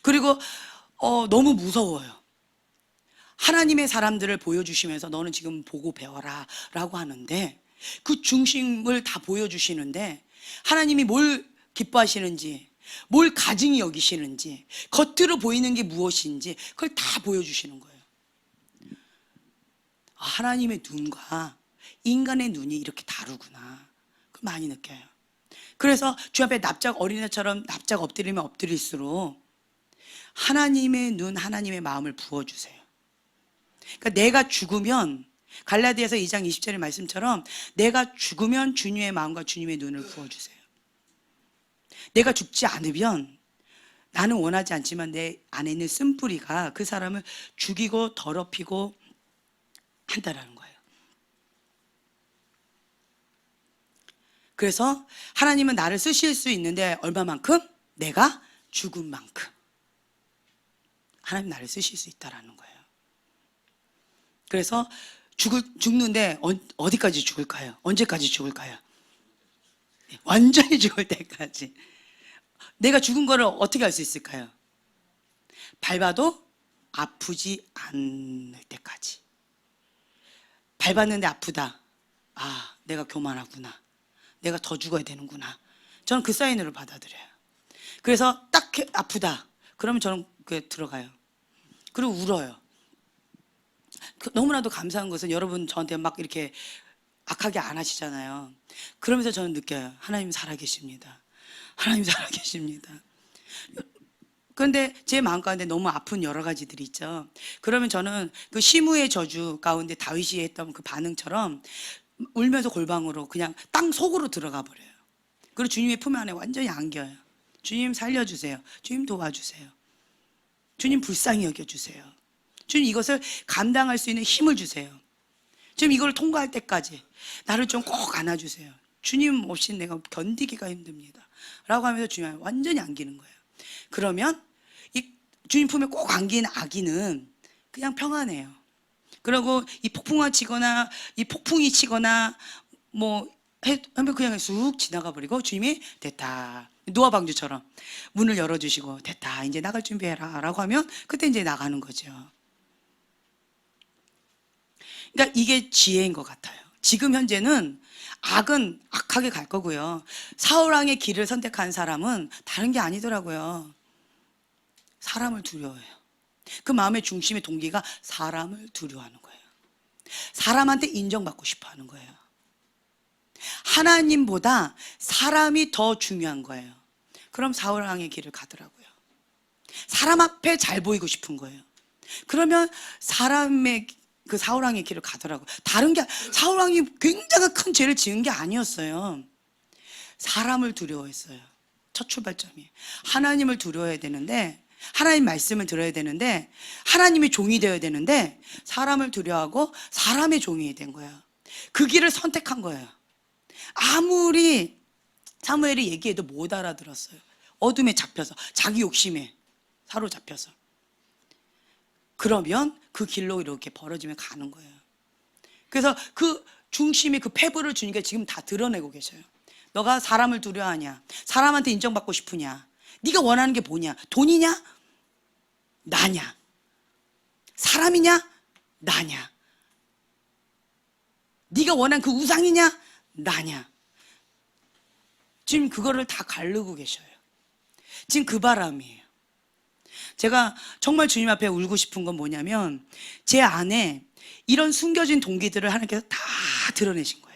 그리고 너무 무서워요. 하나님의 사람들을 보여주시면서 너는 지금 보고 배워라 라고 하는데, 그 중심을 다 보여주시는데 하나님이 뭘 기뻐하시는지, 뭘 가증히 여기시는지, 겉으로 보이는 게 무엇인지 그걸 다 보여주시는 거예요. 하나님의 눈과 인간의 눈이 이렇게 다르구나, 그걸 많이 느껴요. 그래서 주 앞에 납작 어린애처럼 납작 엎드리면 엎드릴수록 하나님의 눈, 하나님의 마음을 부어주세요. 그러니까 내가 죽으면 갈라디아서 2장 20절의 말씀처럼 내가 죽으면 주님의 마음과 주님의 눈을 부어주세요. 내가 죽지 않으면 나는 원하지 않지만 내 안에 있는 쓴뿌리가 그 사람을 죽이고 더럽히고 한다라는 거예요. 그래서 하나님은 나를 쓰실 수 있는데 얼마만큼? 내가 죽은 만큼 하나님 나를 쓰실 수 있다라는 거예요. 그래서 죽는데 어디까지 죽을까요? 언제까지 죽을까요? 완전히 죽을 때까지. 내가 죽은 거를 어떻게 알 수 있을까요? 밟아도 아프지 않을 때까지. 밟았는데 아프다. 아, 내가 교만하구나. 내가 더 죽어야 되는구나. 저는 그 사인으로 받아들여요. 그래서 딱 아프다. 그러면 저는 들어가요. 그리고 울어요. 너무나도 감사한 것은 여러분 저한테 막 이렇게 악하게 안 하시잖아요. 그러면서 저는 느껴요. 하나님 살아계십니다. 하나님 살아계십니다. 그런데 제 마음 가운데 너무 아픈 여러 가지들이 있죠. 그러면 저는 그 시므의 저주 가운데 다윗이 했던 그 반응처럼 울면서 골방으로 그냥 땅 속으로 들어가 버려요. 그리고 주님의 품 안에 완전히 안겨요. 주님 살려주세요. 주님 도와주세요. 주님 불쌍히 여겨주세요. 주님 이것을 감당할 수 있는 힘을 주세요. 주님 이걸 통과할 때까지 나를 좀 꼭 안아주세요. 주님 없이 내가 견디기가 힘듭니다. 라고 하면서 주님 완전히 안기는 거예요. 그러면 이 주님 품에 꼭 안긴 아기는 그냥 평안해요. 그리고 이 폭풍이 치거나 하면 그냥 쑥 지나가 버리고 주님이 됐다. 노아 방주처럼 문을 열어주시고 됐다. 이제 나갈 준비해라. 라고 하면 그때 이제 나가는 거죠. 그러니까 이게 지혜인 것 같아요. 지금 현재는 악은 악하게 갈 거고요. 사울왕의 길을 선택한 사람은 다른 게 아니더라고요. 사람을 두려워해요. 그 마음의 중심의 동기가 사람을 두려워하는 거예요. 사람한테 인정받고 싶어 하는 거예요. 하나님보다 사람이 더 중요한 거예요. 그럼 사울왕의 길을 가더라고요. 사람 앞에 잘 보이고 싶은 거예요. 그러면 사람의 그 사울왕의 길을 가더라고요. 다른 게 사울왕이 굉장히 큰 죄를 지은 게 아니었어요. 사람을 두려워했어요. 첫 출발점이. 하나님을 두려워해야 되는데 하나님 말씀을 들어야 되는데 하나님의 종이 되어야 되는데 사람을 두려워하고 사람의 종이 된 거예요. 그 길을 선택한 거예요. 아무리 사무엘이 얘기해도 못 알아들었어요. 어둠에 잡혀서 자기 욕심에 사로잡혀서. 그러면 그 길로 이렇게 벌어지면 가는 거예요. 그래서 그 중심이 그 패부를 주니까 지금 다 드러내고 계셔요. 너가 사람을 두려워하냐? 사람한테 인정받고 싶으냐? 네가 원하는 게 뭐냐? 돈이냐? 나냐? 사람이냐? 나냐? 네가 원하는 그 우상이냐? 나냐? 지금 그거를 다 가르고 계셔요. 지금 그 바람이에요. 제가 정말 주님 앞에 울고 싶은 건 뭐냐면 제 안에 이런 숨겨진 동기들을 하나님께서 다 드러내신 거예요.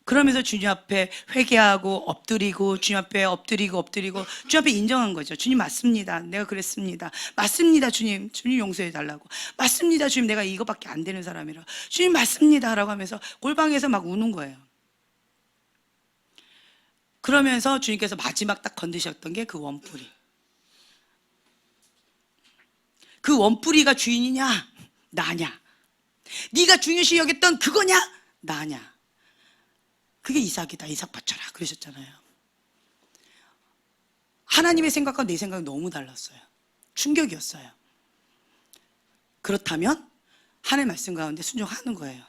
그러면서 주님 앞에 회개하고 엎드리고 주님 앞에 엎드리고 주님 앞에 인정한 거죠. 주님 맞습니다. 내가 그랬습니다. 맞습니다. 주님 용서해 달라고. 맞습니다. 주님 내가 이거밖에 안 되는 사람이라. 주님 맞습니다. 라고 하면서 골방에서 막 우는 거예요. 그러면서 주님께서 마지막 딱 건드셨던 게 그 원뿌리. 그 원뿌리가 주인이냐? 나냐? 네가 중요시 여겼던 그거냐? 나냐? 그게 이삭이다. 이삭 바쳐라. 그러셨잖아요. 하나님의 생각과 내 생각이 너무 달랐어요. 충격이었어요. 그렇다면 하나님의 말씀 가운데 순종하는 거예요.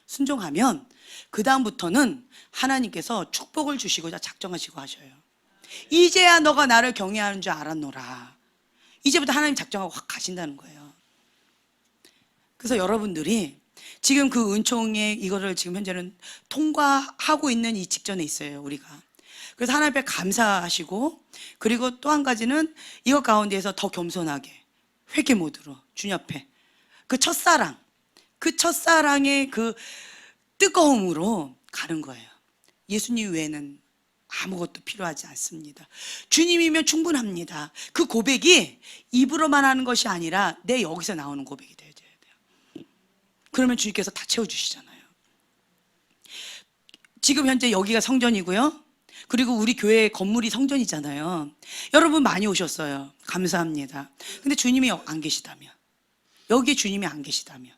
순종하면 그 다음부터는 하나님께서 축복을 주시고자 작정하시고 하셔요. 이제야 너가 나를 경외하는 줄 알았노라. 이제부터 하나님 작정하고 확 가신다는 거예요. 그래서 여러분들이 지금 그 은총의 이거를 지금 현재는 통과하고 있는 이 직전에 있어요, 우리가. 그래서 하나님 앞에 감사하시고, 그리고 또 한 가지는 이것 가운데에서 더 겸손하게 회개 모드로 주님 앞에 그 첫사랑의 그 뜨거움으로 가는 거예요. 예수님 외에는 아무것도 필요하지 않습니다. 주님이면 충분합니다. 그 고백이 입으로만 하는 것이 아니라 내 여기서 나오는 고백이 돼야 돼요. 그러면 주님께서 다 채워주시잖아요. 지금 현재 여기가 성전이고요. 그리고 우리 교회 건물이 성전이잖아요. 여러분 많이 오셨어요. 감사합니다. 근데 주님이 안 계시다면, 여기에 주님이 안 계시다면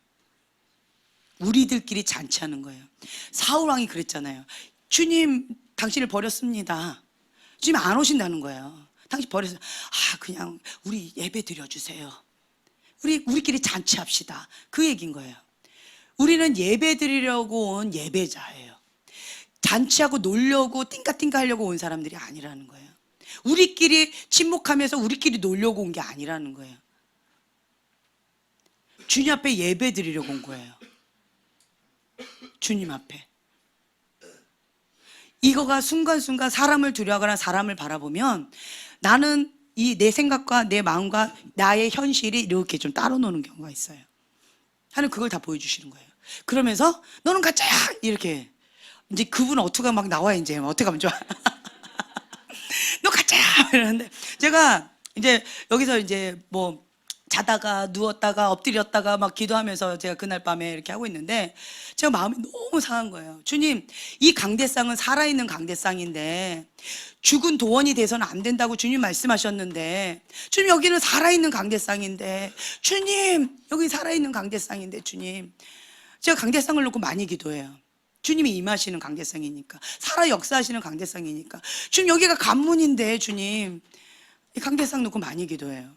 우리들끼리 잔치하는 거예요. 사울왕이 그랬잖아요. 주님, 당신을 버렸습니다. 주님 안 오신다는 거예요. 당신 버렸어요. 그냥 우리 예배 드려주세요. 우리끼리 잔치합시다. 그 얘기인 거예요. 우리는 예배 드리려고 온 예배자예요. 잔치하고 놀려고 띵까띵까 하려고 온 사람들이 아니라는 거예요. 우리끼리 침묵하면서 우리끼리 놀려고 온 게 아니라는 거예요. 주님 앞에 예배 드리려고 온 거예요. 주님 앞에. 이거가 순간순간 사람을 두려워하거나 사람을 바라보면 나는 이 내 생각과 내 마음과 나의 현실이 이렇게 좀 따로 노는 경우가 있어요. 하나님 그걸 다 보여주시는 거예요. 그러면서 너는 가짜야! 이렇게. 이제 그분 어투가 막 나와요. 이제 어떻게 하면 좋아? 너 가짜야! 이러는데 제가 이제 여기서 이제 뭐 자다가 누웠다가 엎드렸다가 막 기도하면서 제가 그날 밤에 이렇게 하고 있는데 제가 마음이 너무 상한 거예요. 주님, 이 강대상은 살아있는 강대상인데 죽은 도원이 돼서는 안 된다고 주님 말씀하셨는데, 주님 여기는 살아있는 강대상인데, 주님 여기 살아있는 강대상인데, 주님 제가 강대상을 놓고 많이 기도해요. 주님이 임하시는 강대상이니까, 살아 역사하시는 강대상이니까. 주님 여기가 관문인데 주님 이 강대상 놓고 많이 기도해요.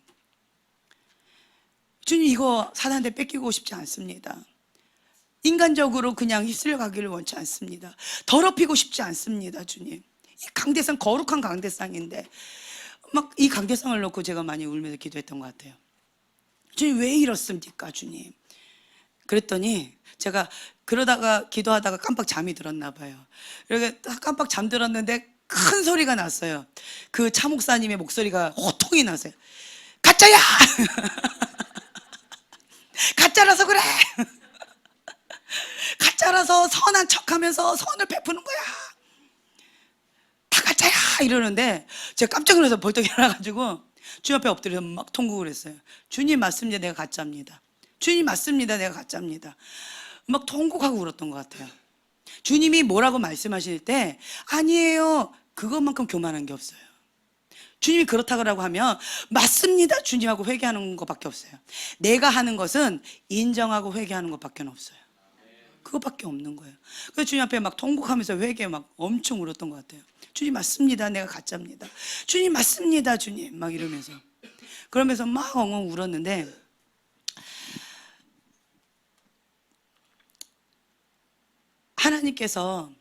주님 이거 사단한테 뺏기고 싶지 않습니다. 인간적으로 그냥 휩쓸려 가기를 원치 않습니다. 더럽히고 싶지 않습니다. 주님 이 강대상 거룩한 강대상인데, 막 이 강대상을 놓고 제가 많이 울면서 기도했던 것 같아요. 주님 왜 이렇습니까 주님? 그랬더니 제가 그러다가 기도하다가 깜빡 잠이 들었나 봐요. 이렇게 깜빡 잠들었는데 큰 소리가 났어요. 그 차 목사님의 목소리가 호통이 나세요. 가짜야! 가짜라서 그래! 가짜라서 선한 척하면서 선을 베푸는 거야. 다 가짜야! 이러는데 제가 깜짝 놀라서 벌떡 일어나가지고 주님 앞에 엎드려서 막 통곡을 했어요. 주님 맞습니다. 내가 가짜입니다. 주님 맞습니다. 내가 가짜입니다. 막 통곡하고 울었던 것 같아요. 주님이 뭐라고 말씀하실 때 아니에요, 그것만큼 교만한 게 없어요. 주님이 그렇다고 하면 맞습니다 주님하고 회개하는 것밖에 없어요. 내가 하는 것은 인정하고 회개하는 것밖에 없어요. 그것밖에 없는 거예요. 그래서 주님 앞에 막 통곡하면서 회개 막 엄청 울었던 것 같아요. 주님 맞습니다. 내가 가짜입니다. 주님 맞습니다. 주님 막 이러면서, 그러면서 막 엉엉 울었는데, 하나님께서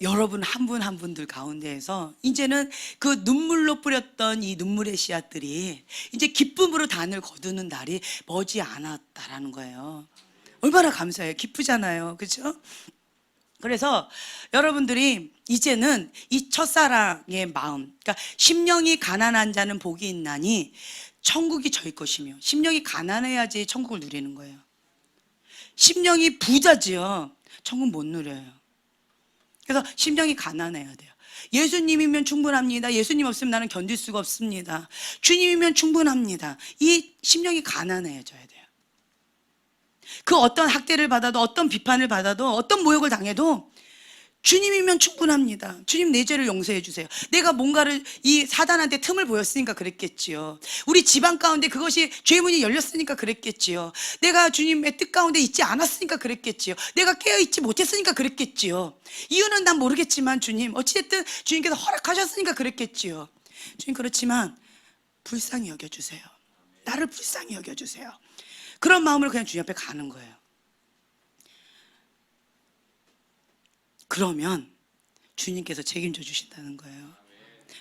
여러분 한 분 한 분들 가운데에서 이제는 그 눈물로 뿌렸던 이 눈물의 씨앗들이 이제 기쁨으로 단을 거두는 날이 머지 않았다라는 거예요. 얼마나 감사해요. 기쁘잖아요. 그렇죠? 그래서 여러분들이 이제는 이 첫사랑의 마음, 그러니까 심령이 가난한 자는 복이 있나니 천국이 저희 것이며, 심령이 가난해야지 천국을 누리는 거예요. 심령이 부자지요, 천국 못 누려요. 그래서 심령이 가난해야 돼요. 예수님이면 충분합니다. 예수님 없으면 나는 견딜 수가 없습니다. 주님이면 충분합니다. 이 심령이 가난해져야 돼요. 그 어떤 학대를 받아도, 어떤 비판을 받아도, 어떤 모욕을 당해도 주님이면 충분합니다. 주님 내 죄를 용서해 주세요. 내가 뭔가를 이 사단한테 틈을 보였으니까 그랬겠지요. 우리 집안 가운데 그것이 죄문이 열렸으니까 그랬겠지요. 내가 주님의 뜻 가운데 있지 않았으니까 그랬겠지요. 내가 깨어있지 못했으니까 그랬겠지요. 이유는 난 모르겠지만 주님 어찌됐든 주님께서 허락하셨으니까 그랬겠지요. 주님 그렇지만 불쌍히 여겨주세요. 나를 불쌍히 여겨주세요. 그런 마음으로 그냥 주님 앞에 가는 거예요. 그러면 주님께서 책임져 주신다는 거예요.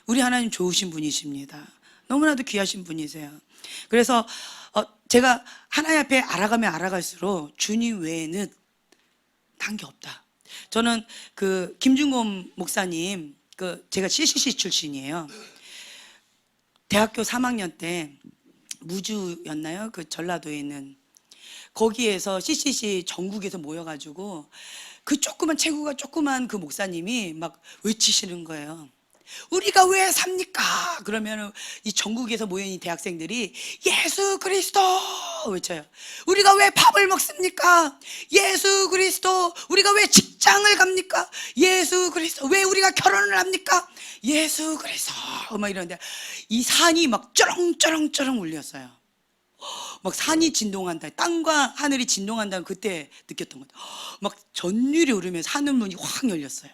우리 하나님 좋으신 분이십니다. 너무나도 귀하신 분이세요. 그래서 제가 하나님 앞에 알아가면 알아갈수록 주님 외에는 단 게 없다. 저는 그 김준곤 목사님, 제가 CCC 출신이에요. 대학교 3학년 때 무주였나요? 그 전라도에 있는 거기에서 CCC 전국에서 모여가지고 그 조그만 체구가 조그만 그 목사님이 막 외치시는 거예요. 우리가 왜 삽니까? 그러면 이 전국에서 모여있는 대학생들이 예수 그리스도 외쳐요. 우리가 왜 밥을 먹습니까? 예수 그리스도. 우리가 왜 직장을 갑니까? 예수 그리스도. 왜 우리가 결혼을 합니까? 예수 그리스도. 막 이러는데 이 산이 막 쩌렁쩌렁쩌렁 울렸어요. 막 산이 진동한다, 땅과 하늘이 진동한다는 그때 느꼈던 거죠. 막 전율이 오르면서 하늘문이 확 열렸어요.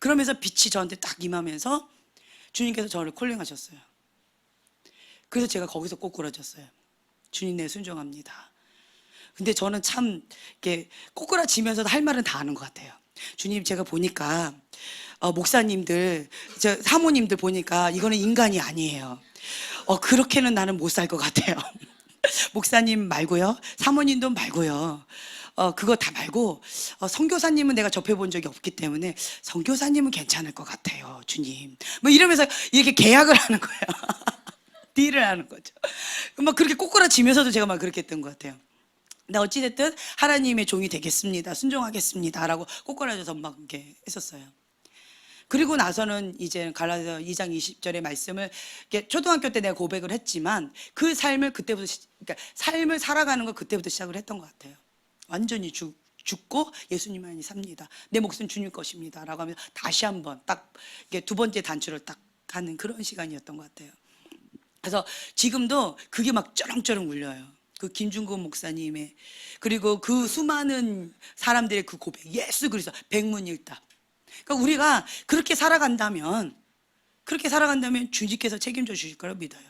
그러면서 빛이 저한테 딱 임하면서 주님께서 저를 콜링하셨어요. 그래서 제가 거기서 꼬꾸라졌어요. 주님, 내 순종합니다. 근데 저는 참 이렇게 꼬꾸라지면서도 할 말은 다 하는 것 같아요. 주님, 제가 보니까 목사님들, 사모님들 보니까 이거는 인간이 아니에요. 그렇게는 나는 못 살 것 같아요. 목사님 말고요, 사모님도 말고요, 그거 다 말고 선교사님은 내가 접해본 적이 없기 때문에 선교사님은 괜찮을 것 같아요, 주님. 뭐 이러면서 이렇게 계약을 하는 거예요. 딜을 하는 거죠. 막 그렇게 꼬꾸라지면서도 제가 막 그렇게 했던 것 같아요. 근데 어찌됐든 하나님의 종이 되겠습니다, 순종하겠습니다 라고 꼬꾸라져서 막 이렇게 했었어요. 그리고 나서는 이제 갈라디아 2장 20절의 말씀을 초등학교 때 내가 고백을 했지만 그 삶을 그때부터, 그러니까 삶을 살아가는 걸 그때부터 시작을 했던 것 같아요. 완전히 죽고 예수님만이 삽니다, 내 목숨 주님 것입니다 라고 하면서 다시 한번 딱 두 번째 단추를 딱 하는 그런 시간이었던 것 같아요. 그래서 지금도 그게 막 쩌렁쩌렁 울려요. 그 김중근 목사님의, 그리고 그 수많은 사람들의 그 고백, 예수 그리스도 백문일답. 그러니까 우리가 그렇게 살아간다면 주님께서 책임져 주실 거라고 믿어요.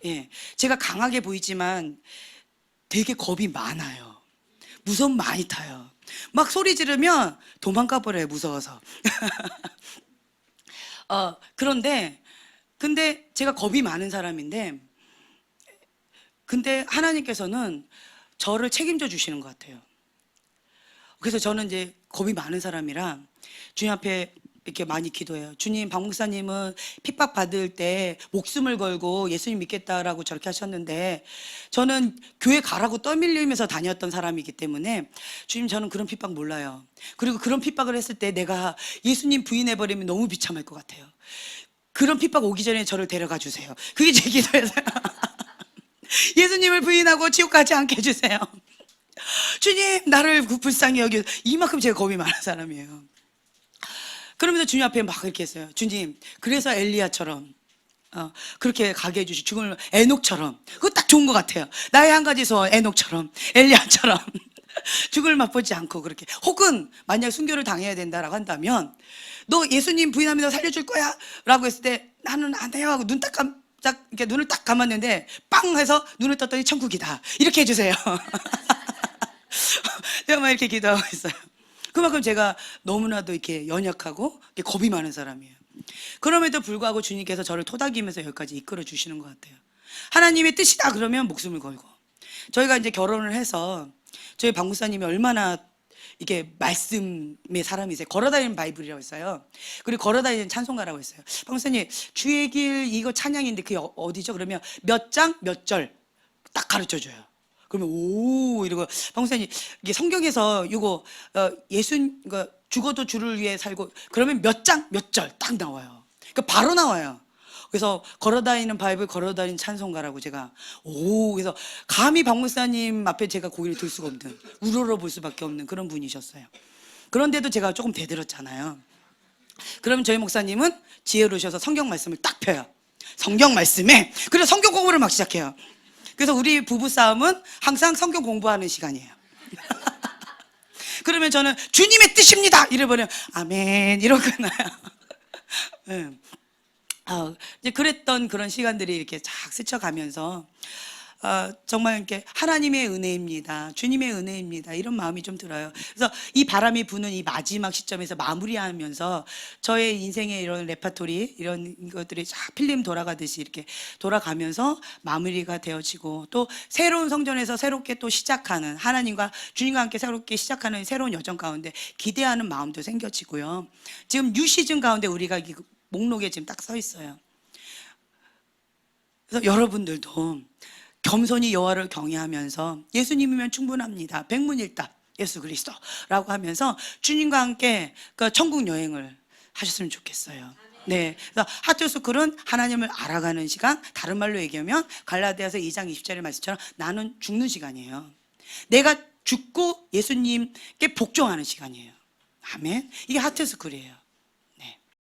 예, 제가 강하게 보이지만 되게 겁이 많아요. 무서움 많이 타요. 막 소리 지르면 도망가 버려요, 무서워서. 근데 제가 겁이 많은 사람인데, 근데 하나님께서는 저를 책임져 주시는 것 같아요. 그래서 저는 이제 겁이 많은 사람이라 주님 앞에 이렇게 많이 기도해요. 주님, 박 목사님은 핍박 받을 때 목숨을 걸고 예수님 믿겠다라고 저렇게 하셨는데, 저는 교회 가라고 떠밀리면서 다녔던 사람이기 때문에 주님, 저는 그런 핍박 몰라요. 그리고 그런 핍박을 했을 때 내가 예수님 부인해버리면 너무 비참할 것 같아요. 그런 핍박 오기 전에 저를 데려가 주세요. 그게 제 기도였어요. 예수님을 부인하고 지옥 가지 않게 해주세요. 주님, 나를 불쌍히 여기. 이만큼 제가 겁이 많은 사람이에요. 그러면서 주님 앞에 막 이렇게 했어요. 주님, 그래서 엘리야처럼 그렇게 가게 해주시, 죽음을 에녹처럼. 그거 딱 좋은 것 같아요. 나의 한 가지 소원, 에녹처럼, 엘리야처럼 죽음을 맛보지 않고 그렇게. 혹은 만약 순교를 당해야 된다라고 한다면, 너 예수님 부인하면서 살려줄 거야? 라고 했을 때 나는 안 해요 하고 이렇게 눈을 딱 감았는데 빵 해서 눈을 떴더니 천국이다, 이렇게 해주세요. 제가 막 이렇게 기도하고 있어요. 그만큼 제가 너무나도 이렇게 연약하고 이렇게 겁이 많은 사람이에요. 그럼에도 불구하고 주님께서 저를 토닥이면서 여기까지 이끌어 주시는 것 같아요. 하나님의 뜻이다 그러면 목숨을 걸고. 저희가 이제 결혼을 해서 저희 박 목사님이 얼마나 이게 말씀의 사람이세요. 걸어다니는 바이블이라고 했어요. 그리고 걸어다니는 찬송가라고 했어요. 박 목사님, 주의 길 이거 찬양인데 그게 어디죠? 그러면 몇 장 몇 절 딱 가르쳐 줘요. 그러면 오 이러고, 박 목사님, 이게 성경에서 이거 죽어도 주를 위해 살고, 그러면 몇 장 몇 절 딱 나와요. 그러니까 바로 나와요. 그래서 걸어다니는 바이블, 걸어다니는 찬송가라고 제가 그래서 감히 박 목사님 앞에 제가 고개를 들 수가 없는, 우러러 볼 수밖에 없는 그런 분이셨어요. 그런데도 제가 조금 대들었잖아요. 그러면 저희 목사님은 지혜로우셔서 성경 말씀을 딱 펴요. 성경 말씀에. 그래서 성경 공부를 막 시작해요. 그래서 우리 부부 싸움은 항상 성경 공부하는 시간이에요. 그러면 저는 주님의 뜻입니다 이래버리면 아멘 이러고 끝나요. 네. 이제 그랬던 그런 시간들이 이렇게 쫙 스쳐가면서 정말 이렇게 하나님의 은혜입니다, 주님의 은혜입니다, 이런 마음이 좀 들어요. 그래서 이 바람이 부는 이 마지막 시점에서 마무리하면서 저의 인생의 이런 레파토리, 이런 것들이 쫙 필름 돌아가듯이 이렇게 돌아가면서 마무리가 되어지고, 또 새로운 성전에서 새롭게 또 시작하는, 하나님과 주님과 함께 새롭게 시작하는 새로운 여정 가운데 기대하는 마음도 생겨지고요. 지금 뉴 시즌 가운데 우리가 목록에 지금 딱 서 있어요. 그래서 여러분들도 겸손히 여호와를 경외하면서 예수님이면 충분합니다, 백문일답 예수 그리스도라고 하면서 주님과 함께 그 천국 여행을 하셨으면 좋겠어요. 네. 그래서 하트스쿨은 하나님을 알아가는 시간, 다른 말로 얘기하면 갈라디아서 2장 20절의 말씀처럼 나는 죽는 시간이에요. 내가 죽고 예수님께 복종하는 시간이에요. 아멘. 이게 하트스쿨이에요.